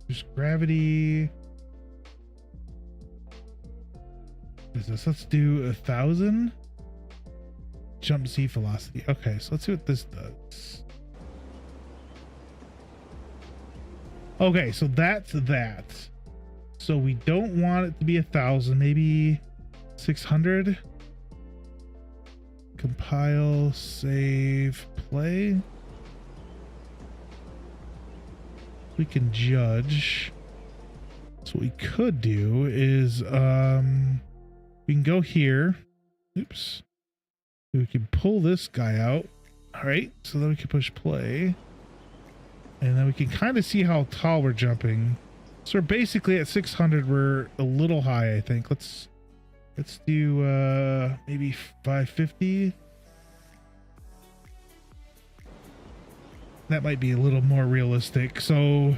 Just gravity. What is this? Let's do 1,000. Jump Z velocity. Okay, so let's see what this does. Okay, so that's that. So we don't want it to be 1,000, maybe 600. Compile, save, play. We can judge. So what we could do is we can go here. Oops. We can pull this guy out. All right, so then we can push play. And then we can kind of see how tall we're jumping. So we're basically at 600. We're a little high, I think. Let's do maybe 550. That might be a little more realistic. So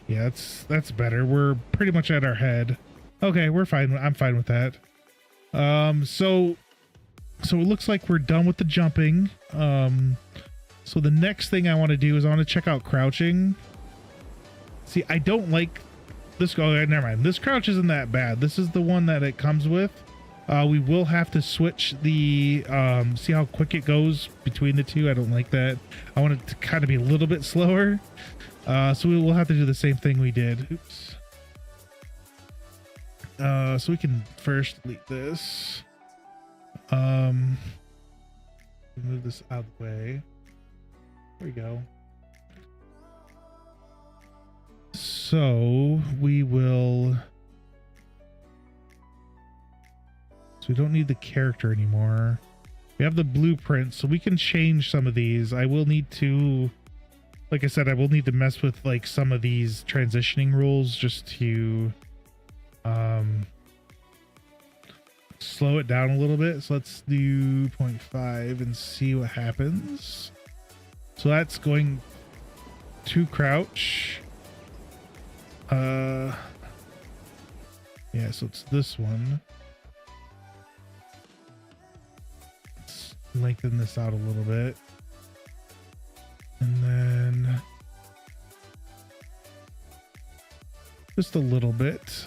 yeah, that's better. We're pretty much at our head. Okay, we're fine. I'm fine with that. So it looks like we're done with the jumping. So the next thing I want to do is I want to check out crouching. See, I don't like this. Oh, never mind. This crouch isn't that bad. This is the one that it comes with. We will have to switch the, see how quick it goes between the two. I don't like that. I want it to kind of be a little bit slower. So we will have to do the same thing we did. Oops. So we can first delete this. Move this out of the way. There we go. So we will. So we don't need the character anymore. We have the blueprint, so we can change some of these. I will need to, like I said, I will need to mess with like some of these transitioning rules just to slow it down a little bit. So let's do 0.5 and see what happens. So that's going to crouch. Yeah, so it's this one. Let's lengthen this out a little bit. And then just a little bit.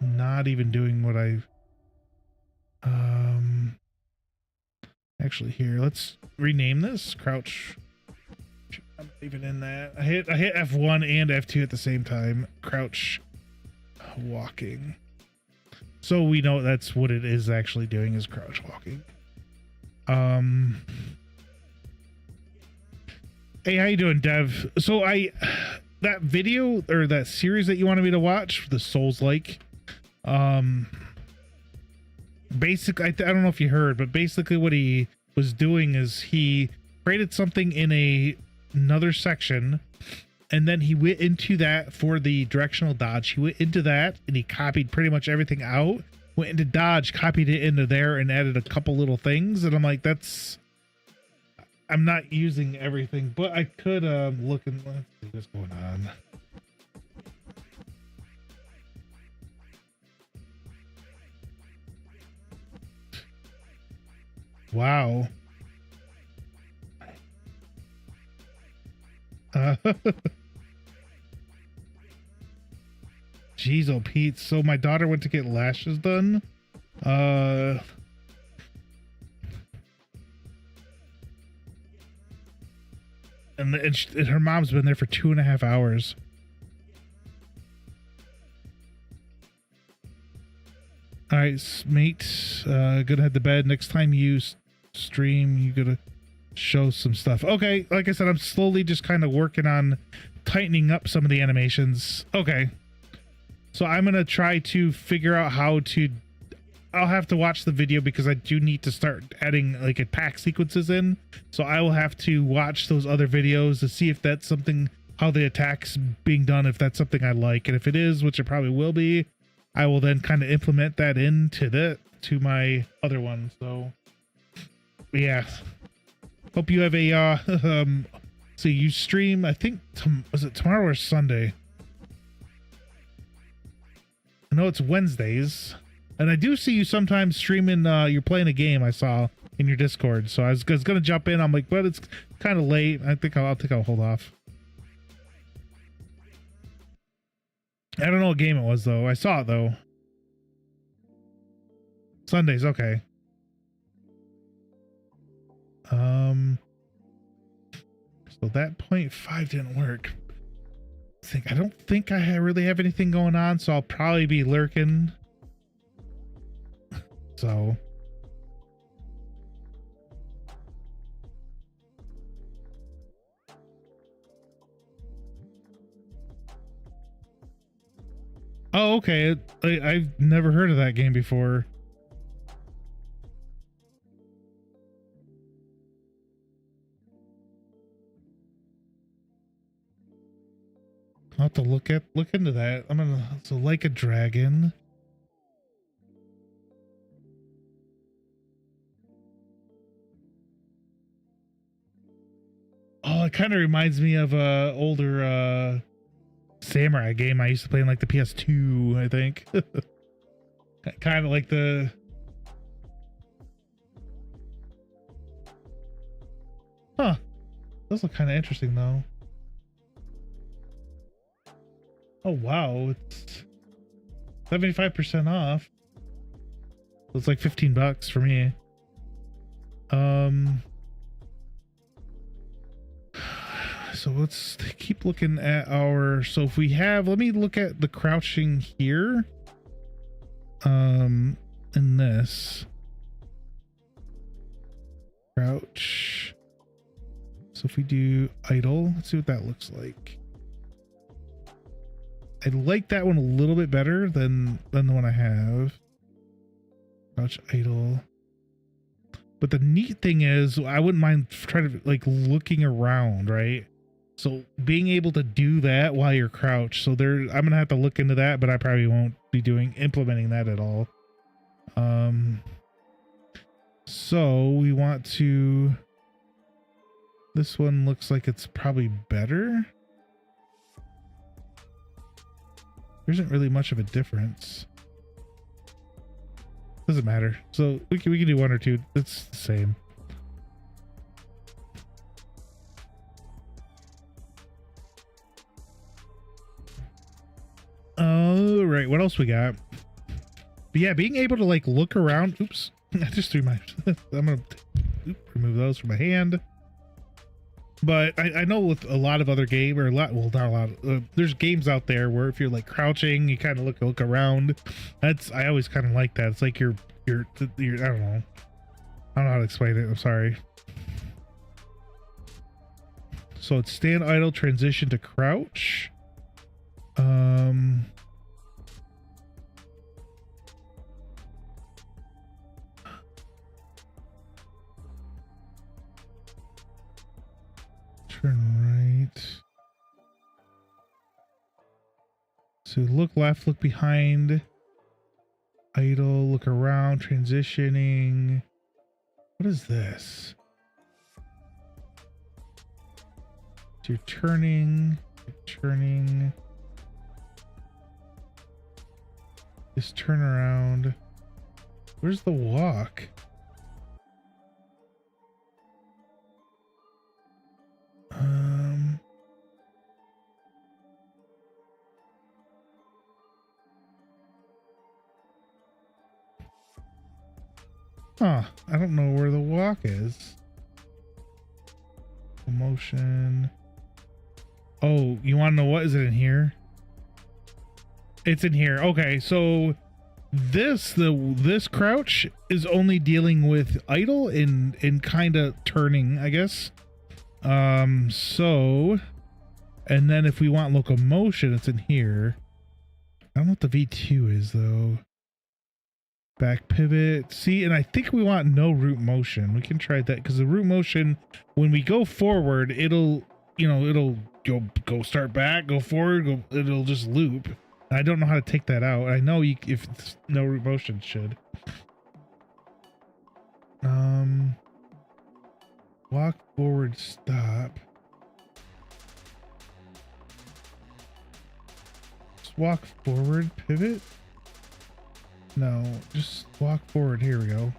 Not even doing what I actually here, let's rename this crouch. I'm even in that. I hit F1 and F2 at the same time. Crouch walking. So we know that's what it is actually doing, is crouch walking. Hey, how you doing, Dev? So that video or that series that you wanted me to watch, the Souls-like, basically, I don't know if you heard, but basically what he was doing is he created something in another section, and then he went into that for the directional dodge. He went into that and he copied pretty much everything out, went into dodge, copied it into there, and added a couple little things. And I'm like, I'm not using everything, but I could look and let's see what's going on. Wow. Jeez, oh Pete. So my daughter went to get lashes done. And her mom's been there for 2.5 hours. All right, mate. Gonna head to bed. Next time you stream, you gotta show some stuff. Okay, like I said, I'm slowly just kind of working on tightening up some of the animations. Okay, so I'm gonna try to figure out how to. I'll have to watch the video because I do need to start adding like attack sequences in. So I will have to watch those other videos to see if that's something, how the attack's being done, if that's something I like. And if it is, which it probably will be, I will then kind of implement that into to my other one. So yeah, hope you have a so you stream, I think was it tomorrow or Sunday? I know it's Wednesdays, and I do see you sometimes streaming. You're playing a game I saw in your Discord, so I was gonna jump in. I'm like, but it's kind of late. I think I'll hold off. I don't know what game it was though. I saw it though. Sundays, okay. So that 0.5 didn't work. I don't think I really have anything going on, so I'll probably be lurking. So oh, okay. I've never heard of that game before. I'll have to look into that. So Like a Dragon. Oh, it kind of reminds me of a older samurai game I used to play in like the PS2, I think. Kind of like the those look kind of interesting though. Oh wow, it's 75% off. So it's like $15 for me. So let's keep looking at our, so if we have, let me look at the crouching here. In this crouch. So if we do idle, let's see what that looks like. I like that one a little bit better than the one I have. Crouch idle. But the neat thing is, I wouldn't mind trying to like looking around, right? So being able to do that while you're crouched. So there, I'm gonna have to look into that, but I probably won't be implementing that at all. So we want to. This one looks like it's probably better. There isn't really much of a difference. Doesn't matter. So we can do one or two. It's the same. All right, what else we got? But yeah, being able to like look around. Oops, I just threw my. I'm gonna remove those from my hand. But I know with a lot of other game, or a lot, well, not a lot. There's games out there where if you're like crouching, you kind of look around. I always kind of like that. It's like you're I don't know. I don't know how to explain it. I'm sorry. So it's stand idle, transition to crouch. Turn right. So look left, look behind. Idle, look around, transitioning. What is this? So you're turning. Just turn around. Where's the walk? Huh, I don't know where the walk is. Motion. Oh, you want to know what is it in here? It's in here. Okay, so this crouch is only dealing with idle and kind of turning, I guess. So, and then if we want locomotion, it's in here. I don't know what the V2 is though. Back pivot. See, and I think we want no root motion. We can try that because the root motion, when we go forward, it'll go start back, go forward, it'll just loop. I don't know how to take that out. I know if it's no root motion should. Walk forward, stop. Just walk forward, pivot. No, just walk forward. Here we go.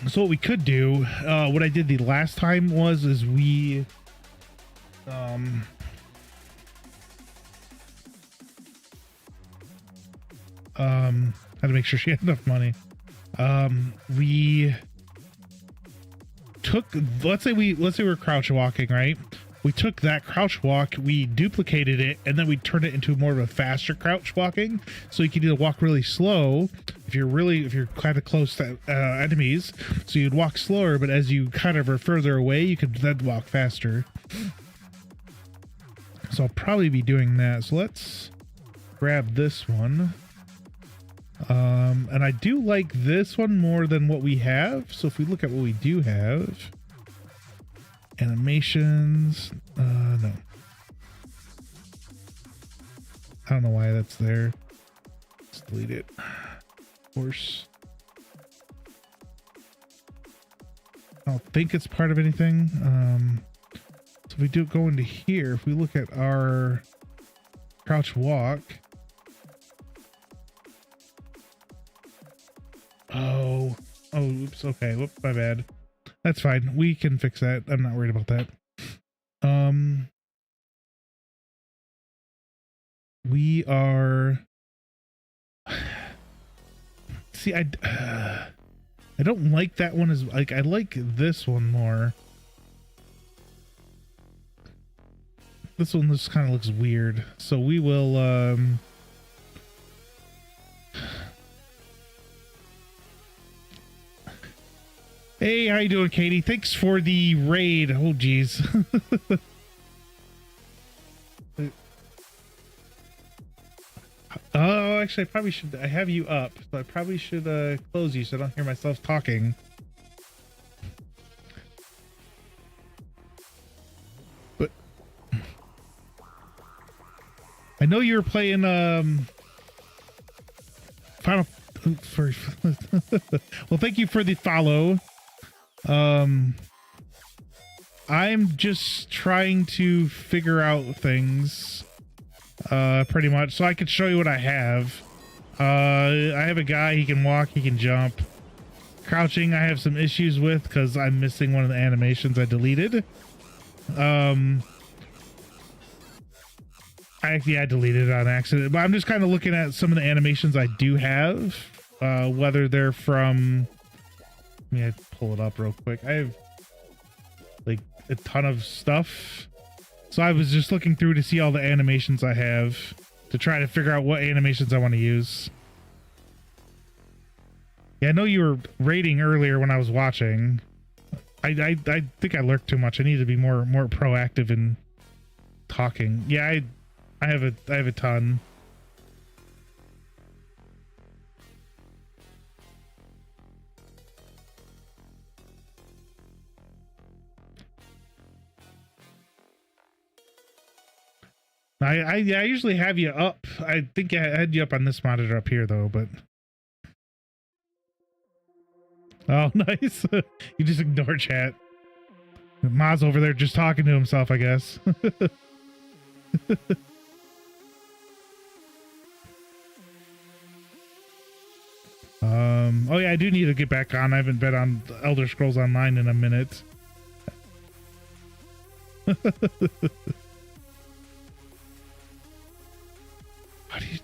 So what we could do, what I did the last time is we had to make sure she had enough money. We took, let's say we're crouch walking, right? We took that crouch walk, we duplicated it, and then we turned it into more of a faster crouch walking. So you can either walk really slow if you're kind of close to enemies. So you'd walk slower, but as you kind of are further away, you could then walk faster. So I'll probably be doing that. So let's grab this one. And I do like this one more than what we have. So if we look at what we do have, animations, no. I don't know why that's there. Let's delete it. Of course. I don't think it's part of anything. So if we do go into here, if we look at our crouch walk. Oh, oops. Okay. Whoop, my bad. That's fine. We can fix that. I'm not worried about that. We are. See, I don't like that one as like I like this one more. This one just kind of looks weird. So we will Hey, how you doing, Katie? Thanks for the raid. Oh, geez. Oh, actually, I probably should. I have you up, so I probably should close you so I don't hear myself talking. But I know you're playing Final. Well, thank you for the follow. I'm just trying to figure out things, pretty much, so I could show you what I have. I have a guy, he can walk, he can jump. Crouching, I have some issues with because I'm missing one of the animations I deleted. I deleted it on accident, but I'm just kind of looking at some of the animations I do have, whether they're from, let me pull it up real quick. I have like a ton of stuff. So I was just looking through to see all the animations I have to try to figure out what animations I want to use. Yeah, I know you were rating earlier when I was watching. I think I lurked too much. I need to be more proactive in talking. Yeah, I have a ton. I usually have you up. I think I had you up on this monitor up here though, but oh, nice. You just ignore chat. Maz over there just talking to himself, I guess. Oh yeah, I do need to get back on. I haven't been on Elder Scrolls Online in a minute. How do you...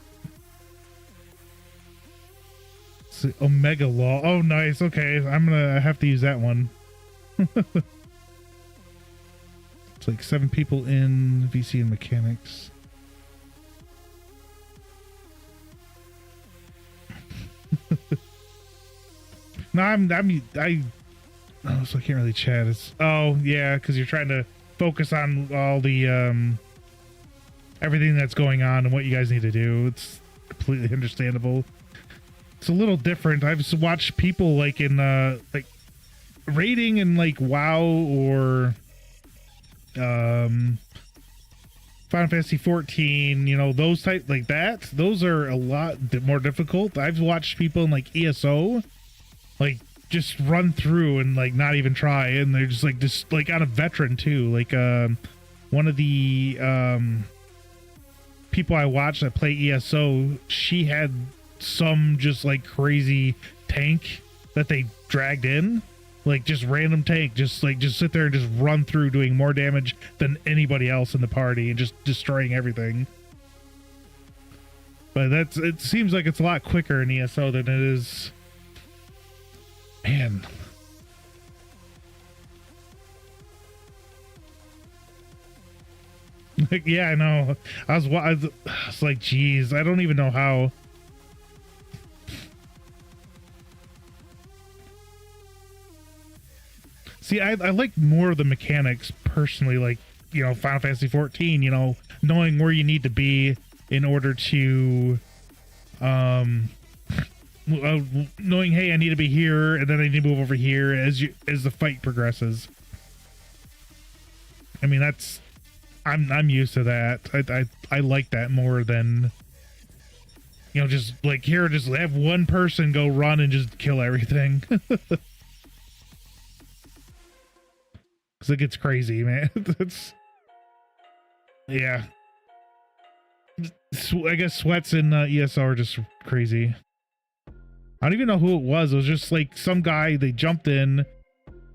Omega Law. Oh, nice. Okay, I'm gonna have to use that one. It's like 7 people in VC and mechanics. No, oh, so I can't really chat. It's, oh yeah, because you're trying to focus on all the everything that's going on and what you guys need to do. It's completely understandable. It's a little different. I've watched people like in like raiding in like WoW or Final Fantasy 14, you know, those type like that. Those are a lot more difficult. I've watched people in like ESO like just run through and like not even try, and they're just like on a veteran too. Like one of the people I watched that play ESO, she had some just like crazy tank that they dragged in, like just random tank, just sit there and just run through doing more damage than anybody else in the party and just destroying everything. But it seems like it's a lot quicker in ESO than it is. Man. Like, yeah, I know. I was like, geez, I don't even know how. See, I like more of the mechanics personally, like, you know, Final Fantasy 14, you know, knowing where you need to be in order to, knowing, hey, I need to be here, and then I need to move over here as the fight progresses. I mean, I'm used to that. I like that more than, you know, just like here, just have one person go run and just kill everything. Because it gets crazy, man. That's, yeah. I guess sweats in ESO are just crazy. I don't even know who it was. It was just like some guy, they jumped in,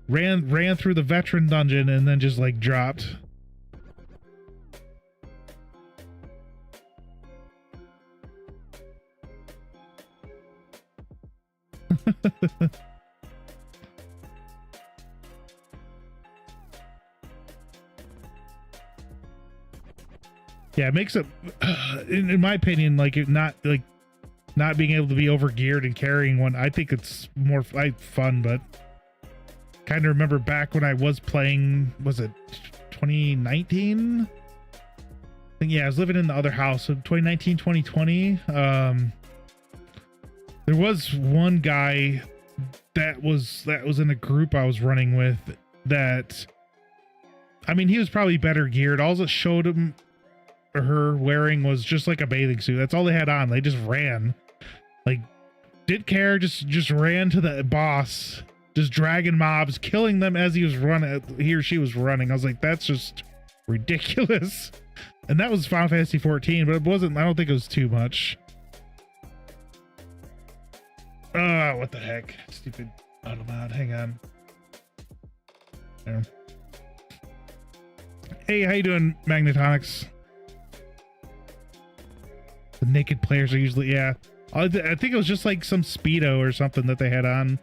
ran through the veteran dungeon, and then just like dropped. Yeah, it makes it, in my opinion, like it not being able to be over geared and carrying one. I think it's more fun, but kind of remember back when I was playing, was it 2019? I think, yeah, I was living in the other house. So 2019, 2020. There was one guy that was in a group I was running with that, I mean, he was probably better geared. All that showed him or her wearing was just like a bathing suit. That's all they had on. They just ran, like, didn't care, just ran to the boss just dragging mobs, killing them as he or she was running. I was like, that's just ridiculous. And that was Final Fantasy 14, but it wasn't, I don't think it was too much. What the heck? Stupid automod. Hang on. There. Hey, how you doing, Magnetonics? The naked players are usually, yeah. I think it was just like some Speedo or something that they had on.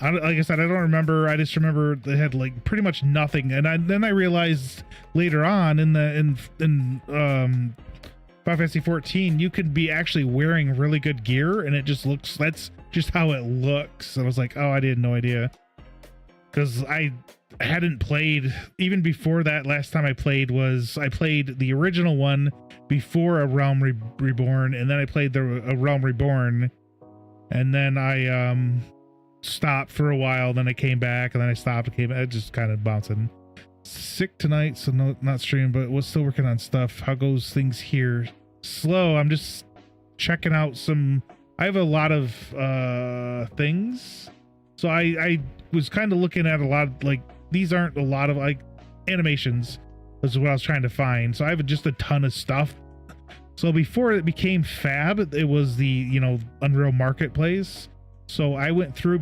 Like I said, I don't remember. I just remember they had like pretty much nothing. And then I realized later on in Final Fantasy 14, you could be actually wearing really good gear, and it just looks, that's just how it looks. And I was like, oh, I had no idea. Because I hadn't played, even before that, last time I played the original one before A Realm Reborn, and then I played A Realm Reborn, and then I stopped for a while, then I came back, and then I stopped and came back. Just kind of bouncing. Sick tonight, so no, not streaming, but was still working on stuff. How goes things here? Slow. I'm just checking out some, I have a lot of things, so I was kind of looking at a lot of, like, these aren't a lot of like animations, is what I was trying to find. So I have just a ton of stuff. So before it became Fab, it was the, you know, Unreal Marketplace. So I went through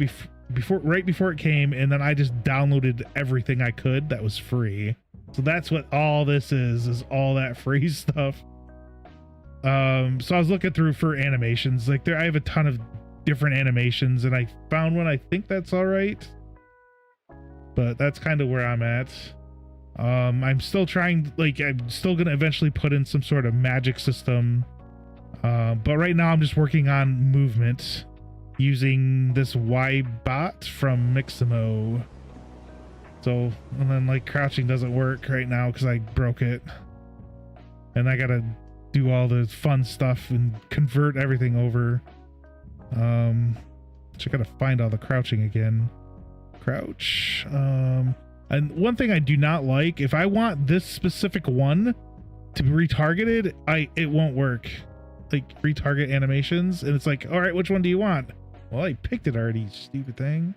right before it came, and then I just downloaded everything I could that was free. So that's what all this is all that free stuff. So I was looking through for animations. Like I have a ton of different animations, and I found one. I think that's all right. But that's kind of where I'm at. I'm still trying, like, I'm still going to eventually put in some sort of magic system. But right now I'm just working on movement using this Y-bot from Mixamo. So, and then like crouching doesn't work right now because I broke it. And I got to do all the fun stuff and convert everything over. So I got to find all the crouching again. Crouch. And one thing I do not like, if I want this specific one to be retargeted, it won't work. Like retarget animations, and it's like, all right, which one do you want? Well, I picked it already, stupid thing.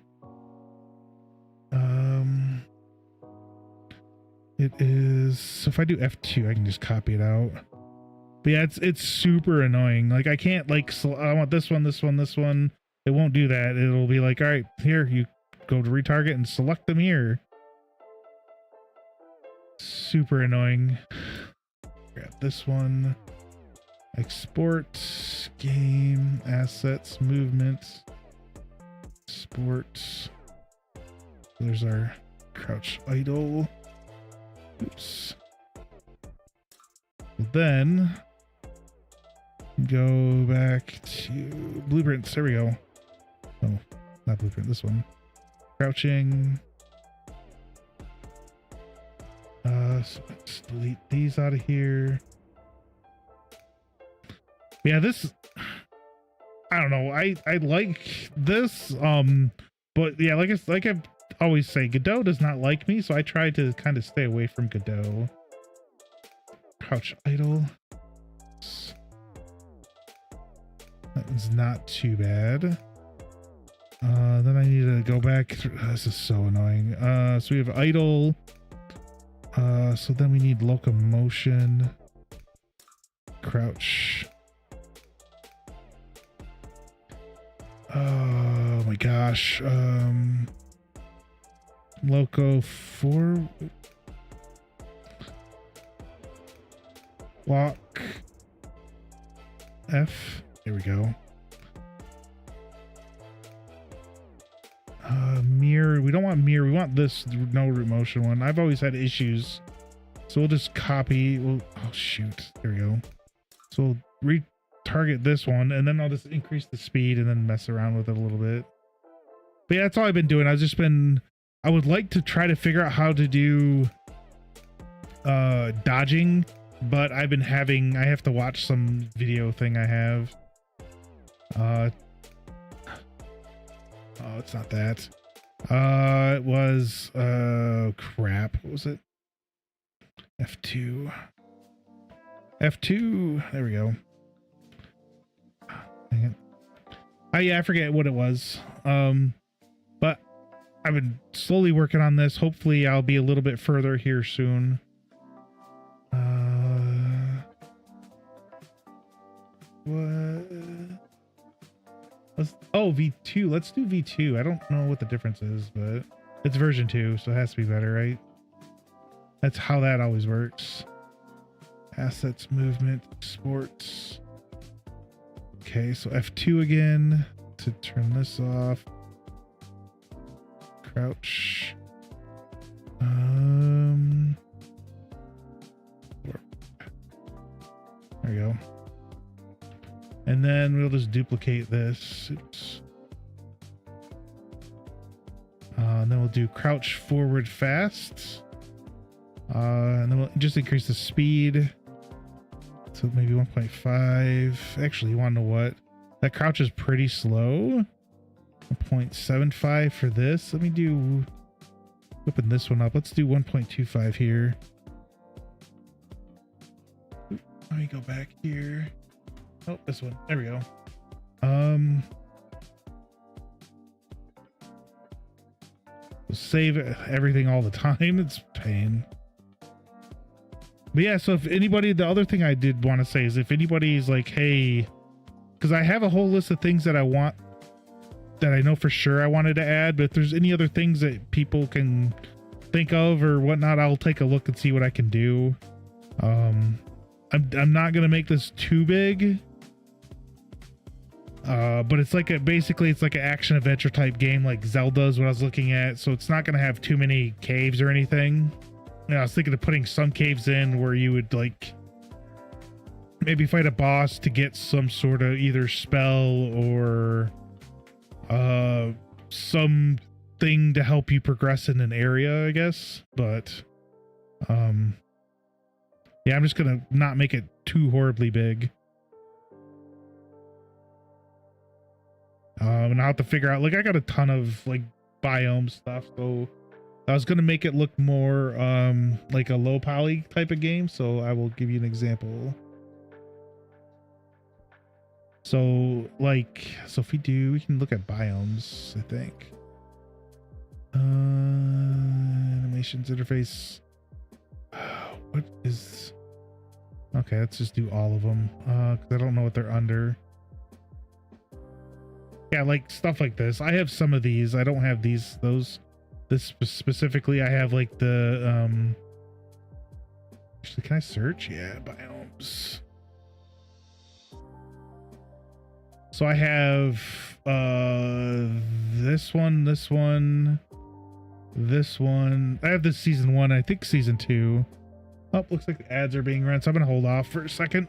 It is, so if I do F2, I can just copy it out. But yeah, it's super annoying. Like I can't like, I want this one, this one, this one. It won't do that. It'll be like, all right, here, you go to retarget and select them here. Super annoying. Grab this one. Export, game, assets, movement, sports. There's our crouch idle. Oops. Then go back to blueprints. There we go. Oh, not blueprint, this one. Crouching. So let's delete these out of here. Yeah, this, I don't know. I like this. But yeah, like I always say, Godot does not like me, so I try to kind of stay away from Godot. Crouch idle. That one's not too bad. Then I need to go back. This is so annoying. So we have idle. So then we need locomotion. Crouch. Oh my gosh. Loco 4. Walk. F. There we go. Mirror. We don't want mirror. We want this no root motion one. I've always had issues. So we'll just copy. Oh shoot. There we go. So we'll retarget this one, and then I'll just increase the speed and then mess around with it a little bit. But yeah, that's all I've been doing. I would like to try to figure out how to do dodging, but I have to watch some video thing I have. Oh, it's not that. It was crap. What was it? F2. There we go. Dang it. Oh yeah, I forget what it was. But I've been slowly working on this. Hopefully I'll be a little bit further here soon. What? Oh, V2. Let's do V2. I don't know what the difference is, but it's version 2, so it has to be better, right? That's how that always works. Assets, movement, sports. Okay, so F2 again to turn this off. Crouch. There we go. And then we'll just duplicate this. Oops. And then we'll do crouch forward fast. And then we'll just increase the speed. So maybe 1.5. Actually, you want to know what? That crouch is pretty slow. 1.75 for this. Let me do... Open this one up. Let's do 1.25 here. Oop, let me go back here. Oh, this one. There we go. Save everything all the time. It's pain. But yeah, so if anybody, the other thing I did want to say is if anybody's like, hey, because I have a whole list of things that I want, that I know for sure I wanted to add, but if there's any other things that people can think of or whatnot, I'll take a look and see what I can do. I'm not going to make this too big. But it's like basically it's like an action adventure type game like Zelda is what I was looking at. So it's not going to have too many caves or anything. You know, I was thinking of putting some caves in where you would like maybe fight a boss to get some sort of either spell or something to help you progress in an area, I guess. But yeah, I'm just going to not make it too horribly big. And I'll have to figure out, like, I got a ton of like biome stuff, so I was gonna make it look more like a low poly type of game. So I will give you an example. So like, so if we can look at biomes, I think. Animations interface. What is? Okay, let's just do all of them. 'Cause I don't know what they're under. Yeah, like stuff like this. I have some of these. I don't have those. This specifically, I have like the actually, can I search? Yeah, biomes. So I have this one. I have this season 1, I think season 2. Oh, looks like the ads are being run, so I'm gonna hold off for a second.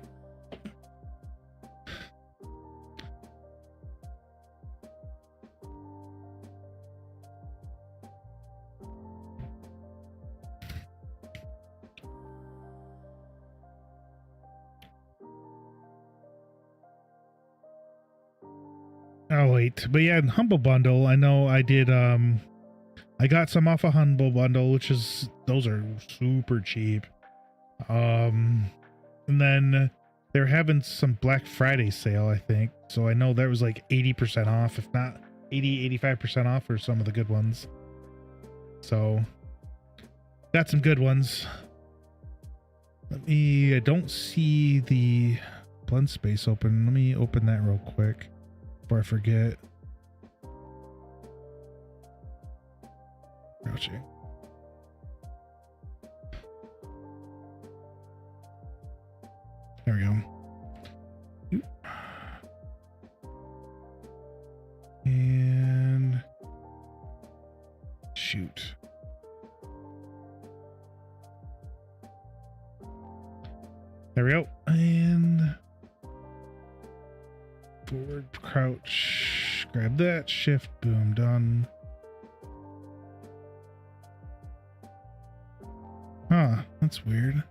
Oh wait, but yeah, in Humble Bundle, I know I did I got some off a Humble Bundle, which is, those are super cheap. And then they're having some Black Friday sale, I think. So I know that was like 80% off, if not 85% off for some of the good ones. So got some good ones. I don't see the blend space open. Let me open that real quick before I forget. Crouching. There we go. And shoot. There we go. And forward crouch. Grab that. Shift. Boom. Done. Huh. That's weird.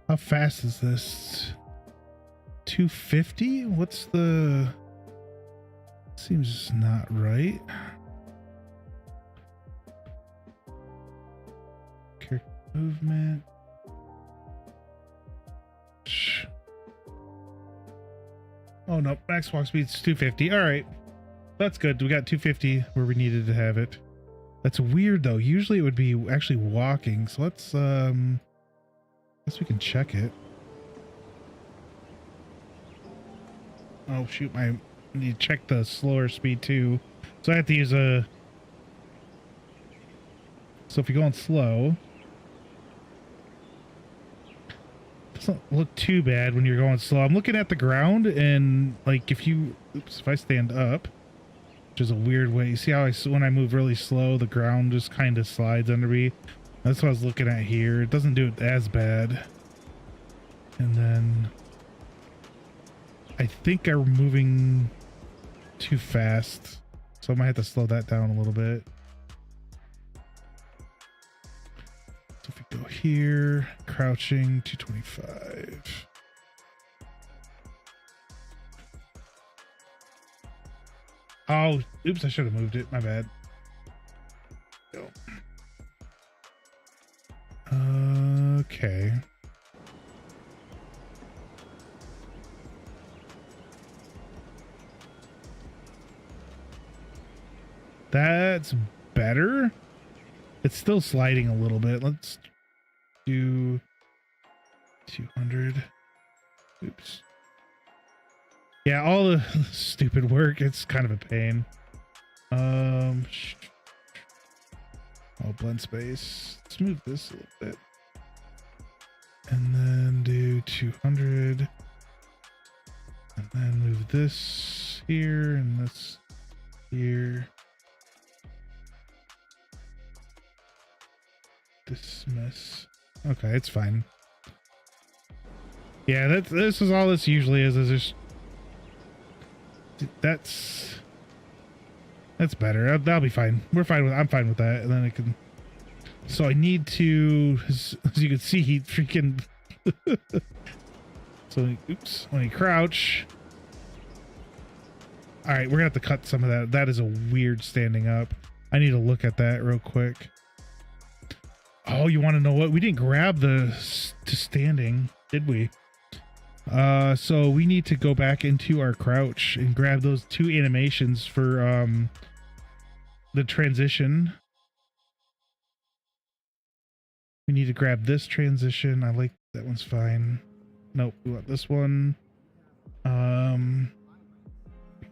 How fast is this? 250? What's the... Seems not right. Character movement. Oh no, max walk speed's 250. All right, that's good. We got 250 where we needed to have it. That's weird though. Usually it would be actually walking. So let's guess we can check it. Oh shoot, I need to check the slower speed too. So I have to use a. So if you're going slow, doesn't look too bad when you're going slow. I'm looking at the ground and like if you, oops, if I stand up, which is a weird way. You see how when I move really slow, the ground just kind of slides under me. That's what I was looking at here. It doesn't do it as bad. And then I think I'm moving too fast, so I might have to slow that down a little bit. So if we go here, crouching, 225. Oh, oops, I should have moved it. My bad. Go. Okay. That's better. It's still sliding a little bit. Let's do 200. Oops. Yeah, all the stupid work. It's kind of a pain. Oh, blend space. Let's move this a little bit. And then do 200. And then move this here and this here. Dismiss. Okay, it's fine. Yeah, this is all this usually is just that's better. That'll be fine. I'm fine with that. And then I can. So I need to, as you can see, he freaking. So oops, when you crouch. All right, we're gonna have to cut some of that. That is a weird standing up. I need to look at that real quick. Oh, you want to know what? We didn't grab the to standing, did we? So we need to go back into our crouch and grab those two animations for the transition. We need to grab this transition. I like that one's fine. Nope, we want this one.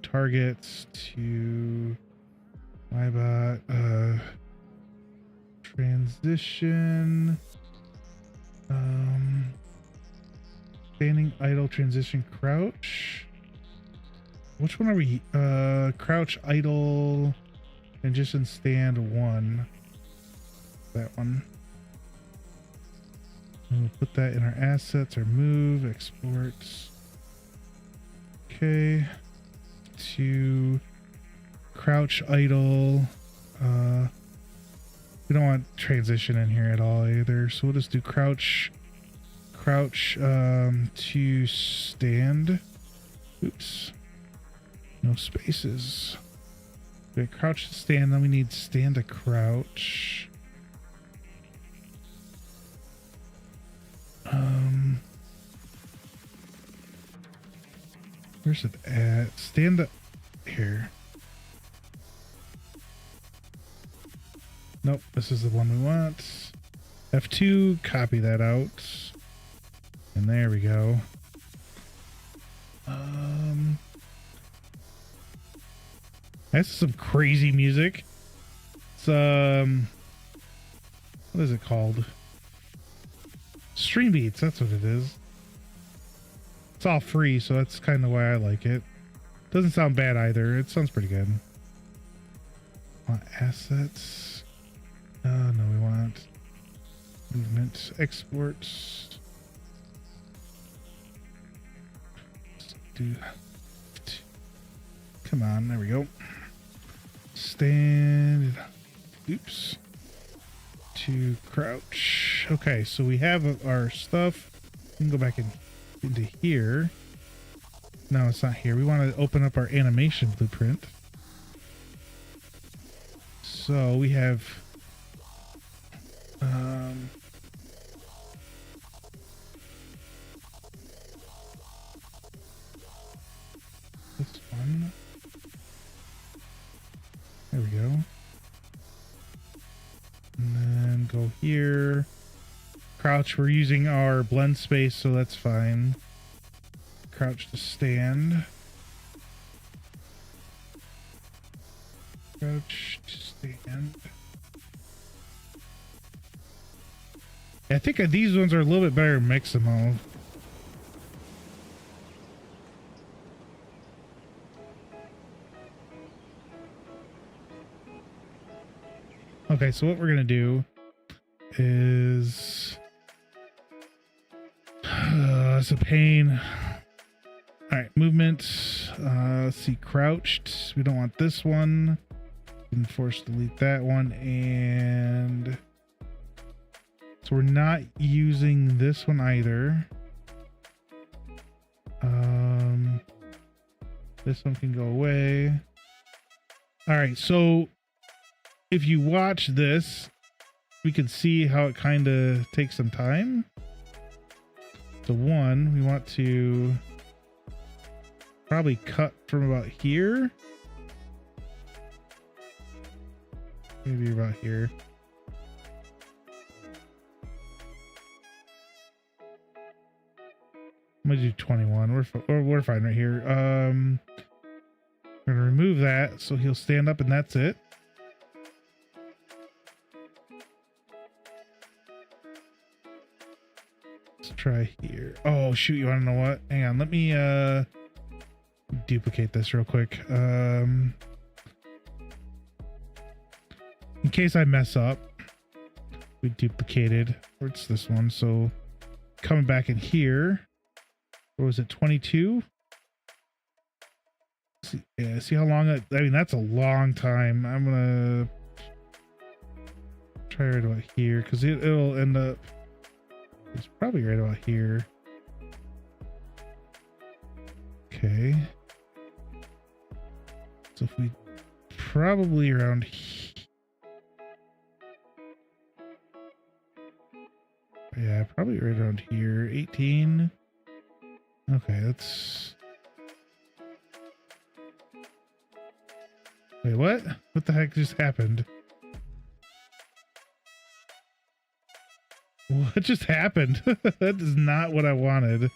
Targets to MyBot. Transition. Standing, idle, transition, crouch. Which one are we? Crouch, idle, transition, stand, 1. That one. We'll put that in our assets, our move, exports. Okay. To crouch, idle. We don't want transition in here at all either, so we'll just do crouch to stand. Oops, no spaces. Okay, crouch to stand, then we need stand to crouch. Where's it at? Stand up here. Nope, this is the one we want. F2, copy that out. And there we go. That's some crazy music. It's what is it called? Stream Beats, that's what it is. It's all free, so that's kind of why I like it. Doesn't sound bad either. It sounds pretty good. Want assets. No, we want movement, exports. Let's do. Come on, there we go. Stand. Oops. To crouch. Okay, so we have our stuff. We can go back into here. No, it's not here. We want to open up our animation blueprint. So we have go here. Crouch, we're using our blend space, so that's fine. Crouch to stand. Crouch to stand. I think these ones are a little bit better to mix them all. Okay, so what we're gonna do is it's a pain. All right, movement. Let's see, crouched. We don't want this one. Can force delete that one, and so we're not using this one either. This one can go away. All right, so if you watch this, we can see how it kind of takes some time. So one, we want to probably cut from about here. Maybe about here. I'm gonna do 21. We're fine right here. We're gonna remove that so he'll stand up and that's it. Let's try here. Oh shoot, you wanna know what? Hang on, let me duplicate this real quick. In case I mess up, we duplicated. Where's this one? So coming back in here. What was it, 22? See how long I mean, that's a long time. I'm gonna try right about here because it'll end up, it's probably right about here. Okay, so if we probably around here. Yeah, probably right around here. 18. Okay, that's... Wait, what? What the heck just happened? What just happened? That is not what I wanted.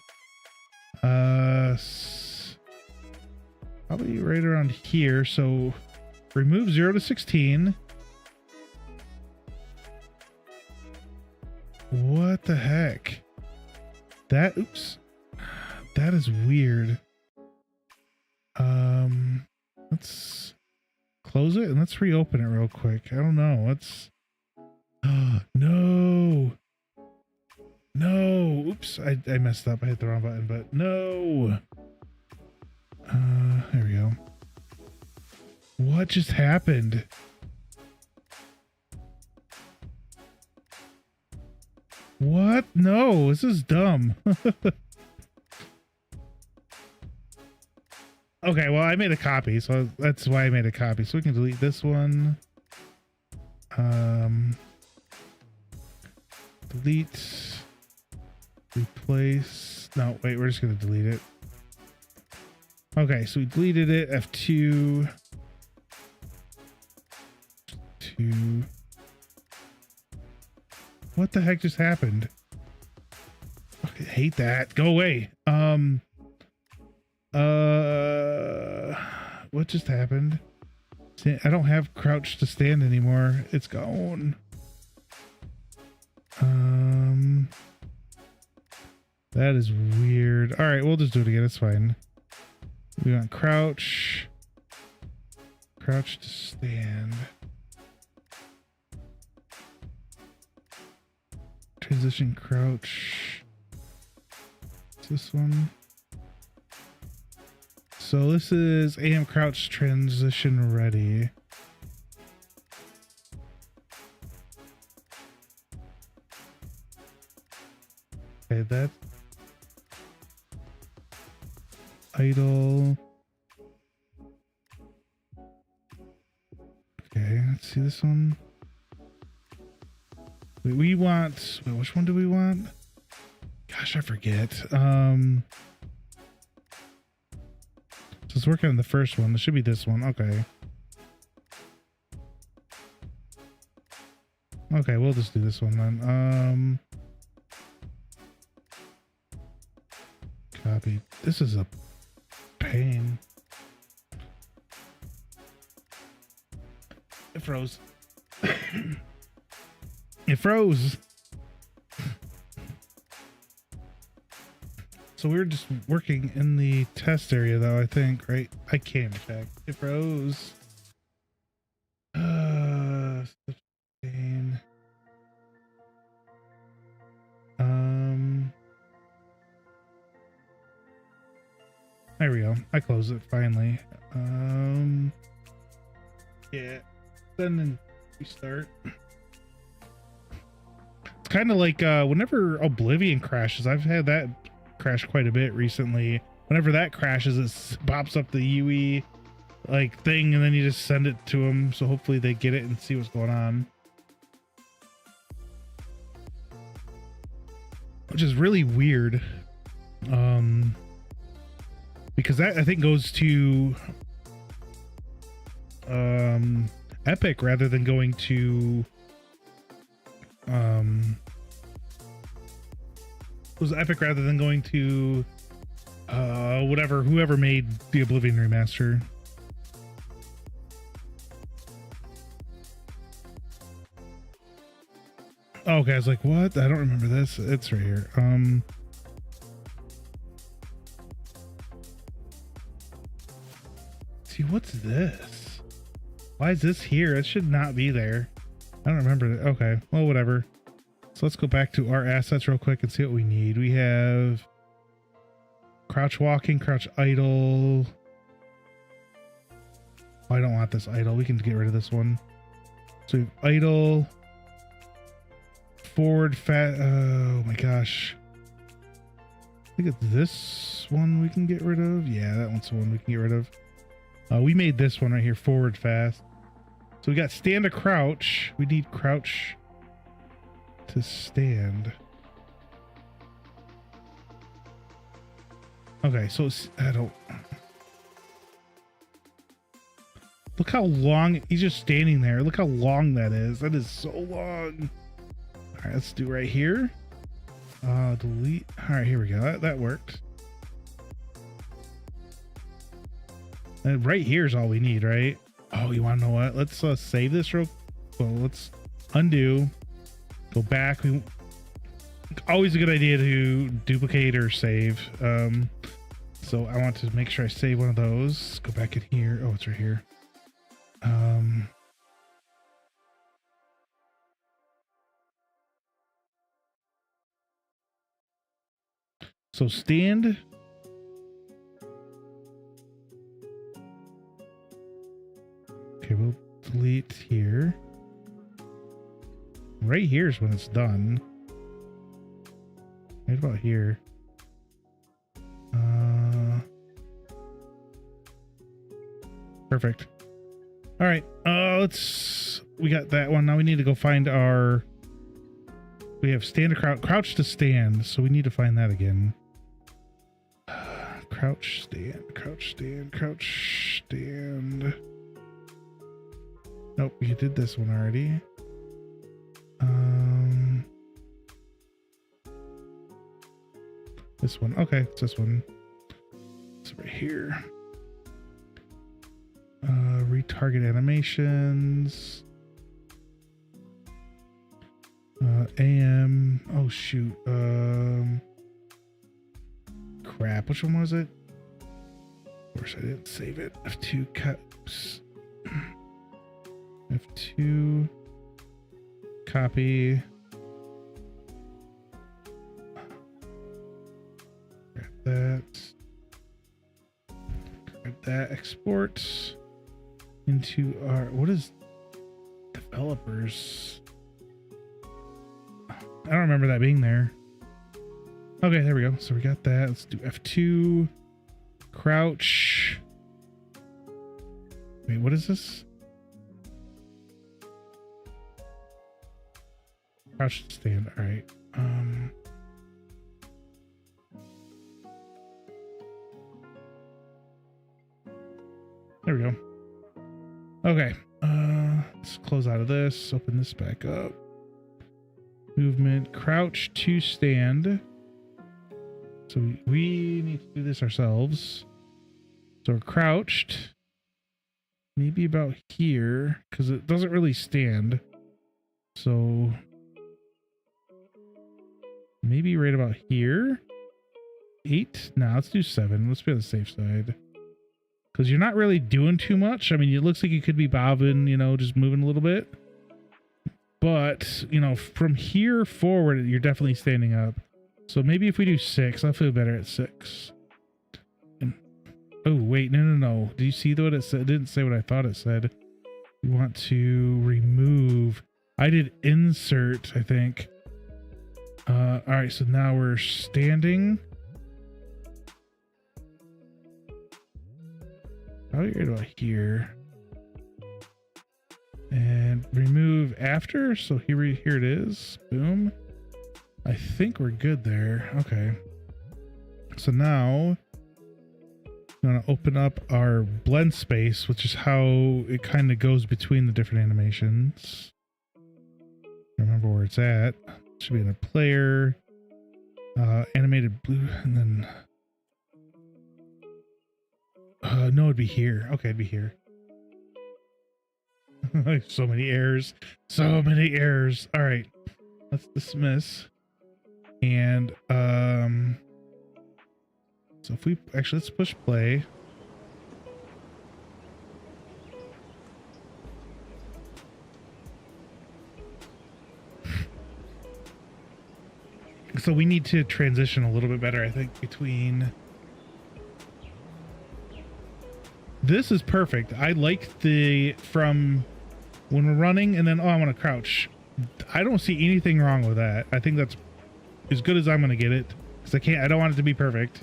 Probably right around here. So remove 0 to 16. What the heck? That, oops. That is weird. Let's close it and let's reopen it real quick. I don't know. Let's, no. No. Oops. I messed up. I hit the wrong button, but no. There we go. What just happened? What? No, this is dumb. Okay, well, I made a copy, so that's why I made a copy. So we can delete this one. Delete. Replace. No, wait, we're just going to delete it. Okay, so we deleted it. F2. 2. What the heck just happened? I hate that. Go away. What just happened? See, I don't have crouch to stand anymore. It's gone. That is weird. All right, we'll just do it again. It's fine. We want crouch. Crouch to stand. Transition crouch. What's this one? So this is AM crouch transition ready. Okay, that's idle. Okay, let's see this one. Wait, we want, wait, which one do we want? Gosh, I forget. So let's work on the first one. It should be this one. Okay. Okay, we'll just do this one then. Copy. This is a pain. It froze. It froze. So we were just working in the test area though, I think, right? I can't check. It froze. Such pain. There we go. I closed it finally. Yeah. Then restart. It's kind of like whenever Oblivion crashes, I've had that crash quite a bit recently. Whenever that crashes, it pops up the UE like thing, and then you just send it to them. So hopefully they get it and see what's going on. Which is really weird. Because that I think goes to Epic rather than going to was Epic rather than going to whoever made the Oblivion remaster. Oh, okay, I was like, what? I don't remember this. It's right here. See, what's this? Why is this here? It should not be there. I don't remember. Okay, well, whatever. So let's go back to our assets real quick and see what we need. We have crouch walking, crouch idle. Oh, I don't want this idle. We can get rid of this one. So we have idle, forward, fat. Oh my gosh. I think it's this one we can get rid of. Yeah, that one's the one we can get rid of. We made this one right here, forward fast. So we got stand to crouch. We need crouch to stand. Okay, so I don't. Look how long he's just standing there. Look how long that is. That is so long. All right, let's do right here. Delete. All right, here we go. That worked. And right here is all we need, right? Oh, you want to know what? Let's save this real. Well, let's undo. Go back. Always a good idea to duplicate or save. So I want to make sure I save one of those. Go back in here. Oh, it's right here. So stand. Okay, we'll delete here. Right here is when it's done. Right about here. Perfect. All right. We got that one. Now we need to go find our. We have stand to crouch to stand. So we need to find that again. Crouch, stand, crouch, stand, crouch, stand. Nope, you did this one already. This one. Okay, it's this one. It's right here. Retarget animations. AM. Oh shoot. Crap. Which one was it? Of course I didn't save it. F2 cups. F2 copy. Grab that. Grab that. Export into our. What is developers? I don't remember that being there. Okay, there we go. So we got that. Let's do F2. Crouch. Wait, what is this? Crouch to stand. All right. There we go. Okay. Let's close out of this. Open this back up. movement, crouch to stand. So we need to do this ourselves. So we're crouched. Maybe about here, because it doesn't really stand. So maybe right about here. 8? No, let's do 7. Let's be on the safe side. Because you're not really doing too much. I mean, it looks like you could be bobbing, you know, just moving a little bit. But, you know, from here forward, you're definitely standing up. So maybe if we do 6, I'll feel better at 6. And, oh, wait, no. Do you see what it said? It didn't say what I thought it said. We want to remove. I did insert, I think. All right, so now we're standing. Probably right about here. And remove after. So here it is. Boom. I think we're good there. Okay. So now I'm going to open up our blend space, which is how it kind of goes between the different animations. Remember where it's at. It should be in a player, animated blue, and then no, it'd be here. Okay, it'd be here. So many errors. So many errors. All right. Let's dismiss. And so if we actually, let's push play. So we need to transition a little bit better, I think, between. This is perfect. I like the from when we're running and then, oh, I want to crouch. I don't see anything wrong with that. I think that's as good as I'm going to get it, because I don't want it to be perfect,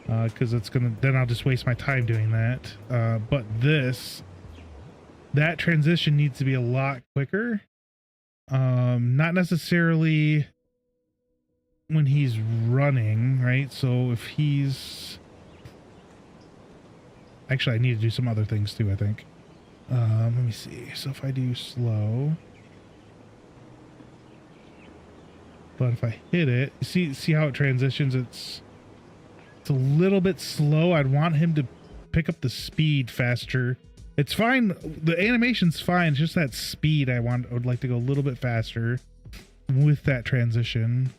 because it's going to, then I'll just waste my time doing that. But that transition needs to be a lot quicker. Not necessarily when he's running, right? So if he's, actually, I need to do some other things too, I think. Let me see. So if I do slow, but if I hit it, see how it transitions? It's a little bit slow. I'd want him to pick up the speed faster. It's fine. The animation's fine. It's just that speed I would like to go a little bit faster with that transition.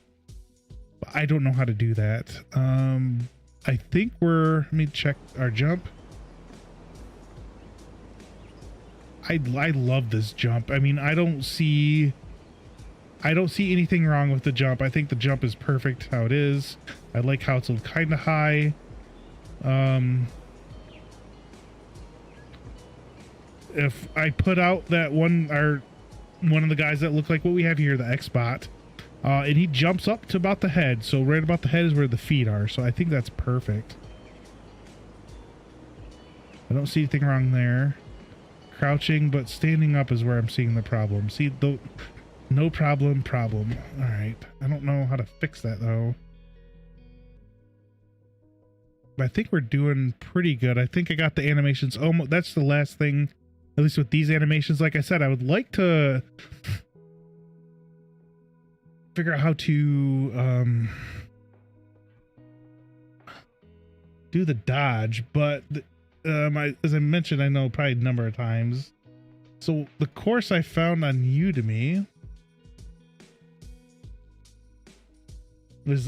But I don't know how to do that. I think let me check our jump. I love this jump. I mean, I don't see anything wrong with the jump. I think the jump is perfect how it is. I like how it's kind of high. If I put out that one of the guys that look like what we have here, the X-Bot, and he jumps up to about the head. So right about the head is where the feet are. So I think that's perfect. I don't see anything wrong there. Crouching, but standing up is where I'm seeing the problem. See, no problem. All right. I don't know how to fix that though. But I think we're doing pretty good. I think I got the animations. Almost. That's the last thing, at least with these animations. Like I said, I would like to figure out how to do the dodge, but as I mentioned, I know probably a number of times. So the course I found on Udemy was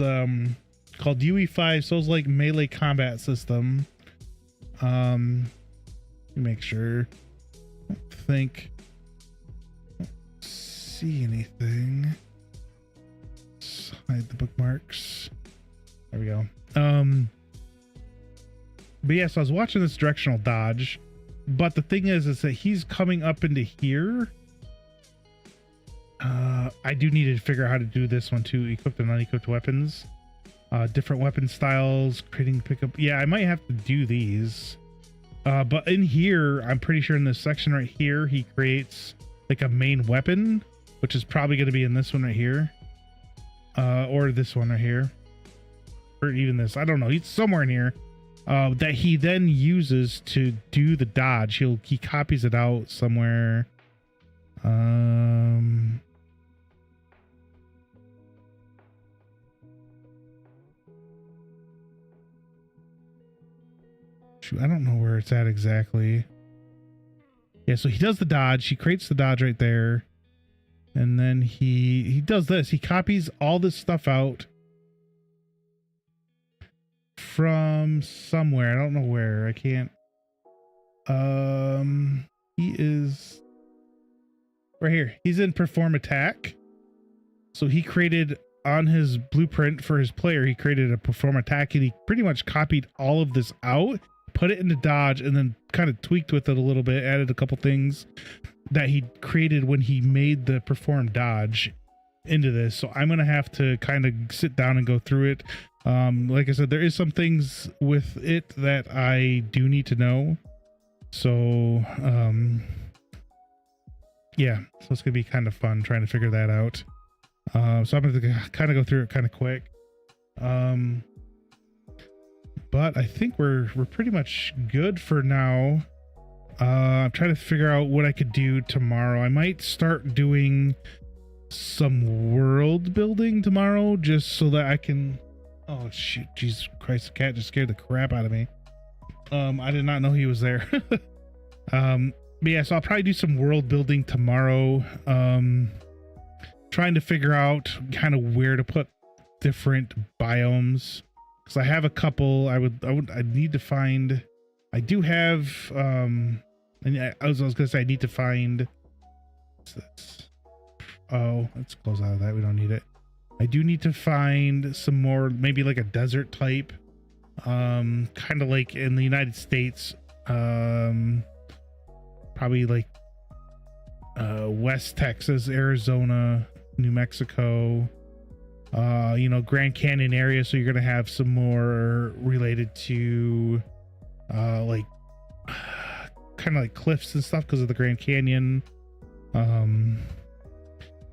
called UE5 Souls-like Melee Combat System. Make sure. I don't see anything. Let's hide the bookmarks. There we go. But yeah, so I was watching this directional dodge, but the thing is that he's coming up into here. I do need to figure out how to do this one too. Equipped and unequipped weapons, different weapon styles, creating pickup. Yeah, I might have to do these. But in here, I'm pretty sure in this section right here, he creates like a main weapon, which is probably going to be in this one right here, or this one right here, or even this. I don't know. He's somewhere in here. That he then uses to do the dodge. He copies it out somewhere. Shoot, I don't know where it's at exactly. Yeah, so he does the dodge. He creates the dodge right there. And then he does this. He copies all this stuff out from somewhere. I don't know where. I can't. He is right here. He's in perform attack. So he created on his blueprint for his player, he created a perform attack, and he pretty much copied all of this out, put it into dodge, and then kind of tweaked with it a little bit, added a couple things that he created when he made the perform dodge into this. So I'm going to have to kind of sit down and go through it. Like I said, there is some things with it that I do need to know. So, yeah, so it's going to be kind of fun trying to figure that out. So I'm going to kind of go through it kind of quick. But I think we're pretty much good for now. I'm trying to figure out what I could do tomorrow. I might start doing some world building tomorrow just so that I can... Oh, shoot. Jesus Christ. The cat just scared the crap out of me. I did not know he was there. But yeah, so I'll probably do some world building tomorrow. Trying to figure out kind of where to put different biomes. Because I have a couple. I need to find... I do have... and I was gonna say I need to find... What's this? Oh, let's close out of that. We don't need it. I do need to find some more, maybe like a desert type, kind of like in the United States, probably like West Texas, Arizona, New Mexico, Grand Canyon area. So you're gonna have some more related to like kind of like cliffs and stuff because of the Grand Canyon.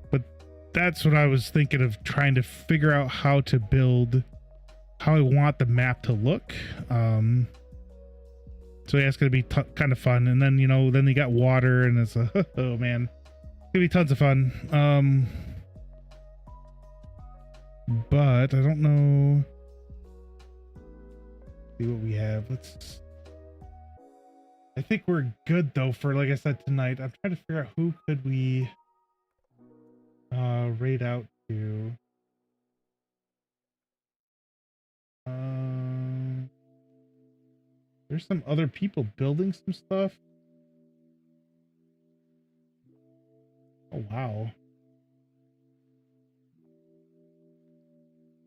But that's what I was thinking of, trying to figure out how to build, how I want the map to look. So yeah, it's gonna be kind of fun. And then then they got water, and it's oh man, it's gonna be tons of fun. But I don't know. See what we have. I think we're good though for, like I said, tonight. I'm trying to figure out who could we raid out to. There's some other people building some stuff. Oh wow.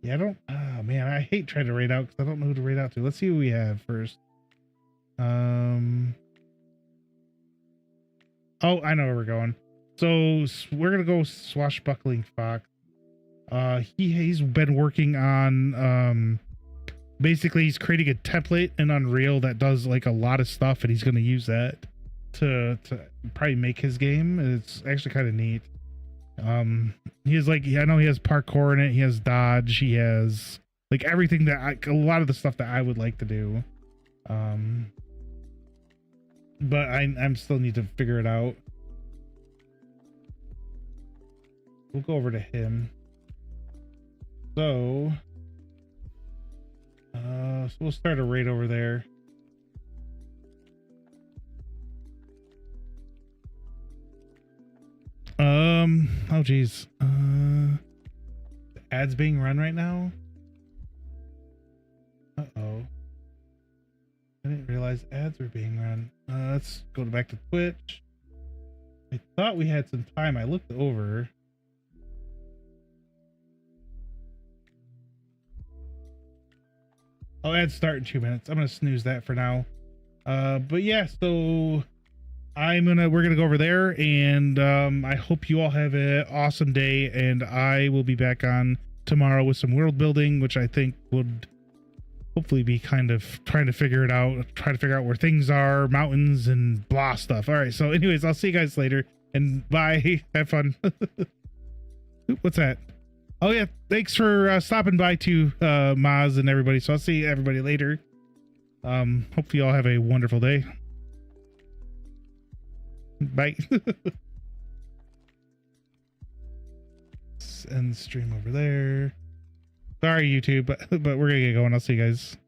Yeah, I don't... Oh, man, I hate trying to raid out because I don't know who to raid out to. Let's see who we have first. Oh, I know where we're going. So we're going to go Swashbuckling Fox. He's been working on... basically, he's creating a template in Unreal that does, like, a lot of stuff, and he's going to use that to probably make his game. It's actually kind of neat. He has, like, I know he has parkour in it, he has dodge, he has like everything that a lot of the stuff that I would like to do. But I'm still need to figure it out. We'll go over to him. So we'll start a raid over there. Oh geez. The ads being run right now. Uh-oh. I didn't realize ads were being run. Let's go back to Twitch. I thought we had some time. I looked over. Oh, ads start in 2 minutes. I'm gonna snooze that for now. But yeah, so we're gonna go over there, and I hope you all have an awesome day, and I will be back on tomorrow with some world building, which I think would hopefully be kind of trying to figure it out, try to figure out where things are, mountains and blah stuff. All right, so anyways, I'll see you guys later, and bye. Have fun. What's that? Oh yeah, thanks for stopping by to Maz and everybody. So I'll see everybody later. Hopefully you all have a wonderful day. Bye. End stream over there. Sorry, YouTube, but we're gonna get going. I'll see you guys.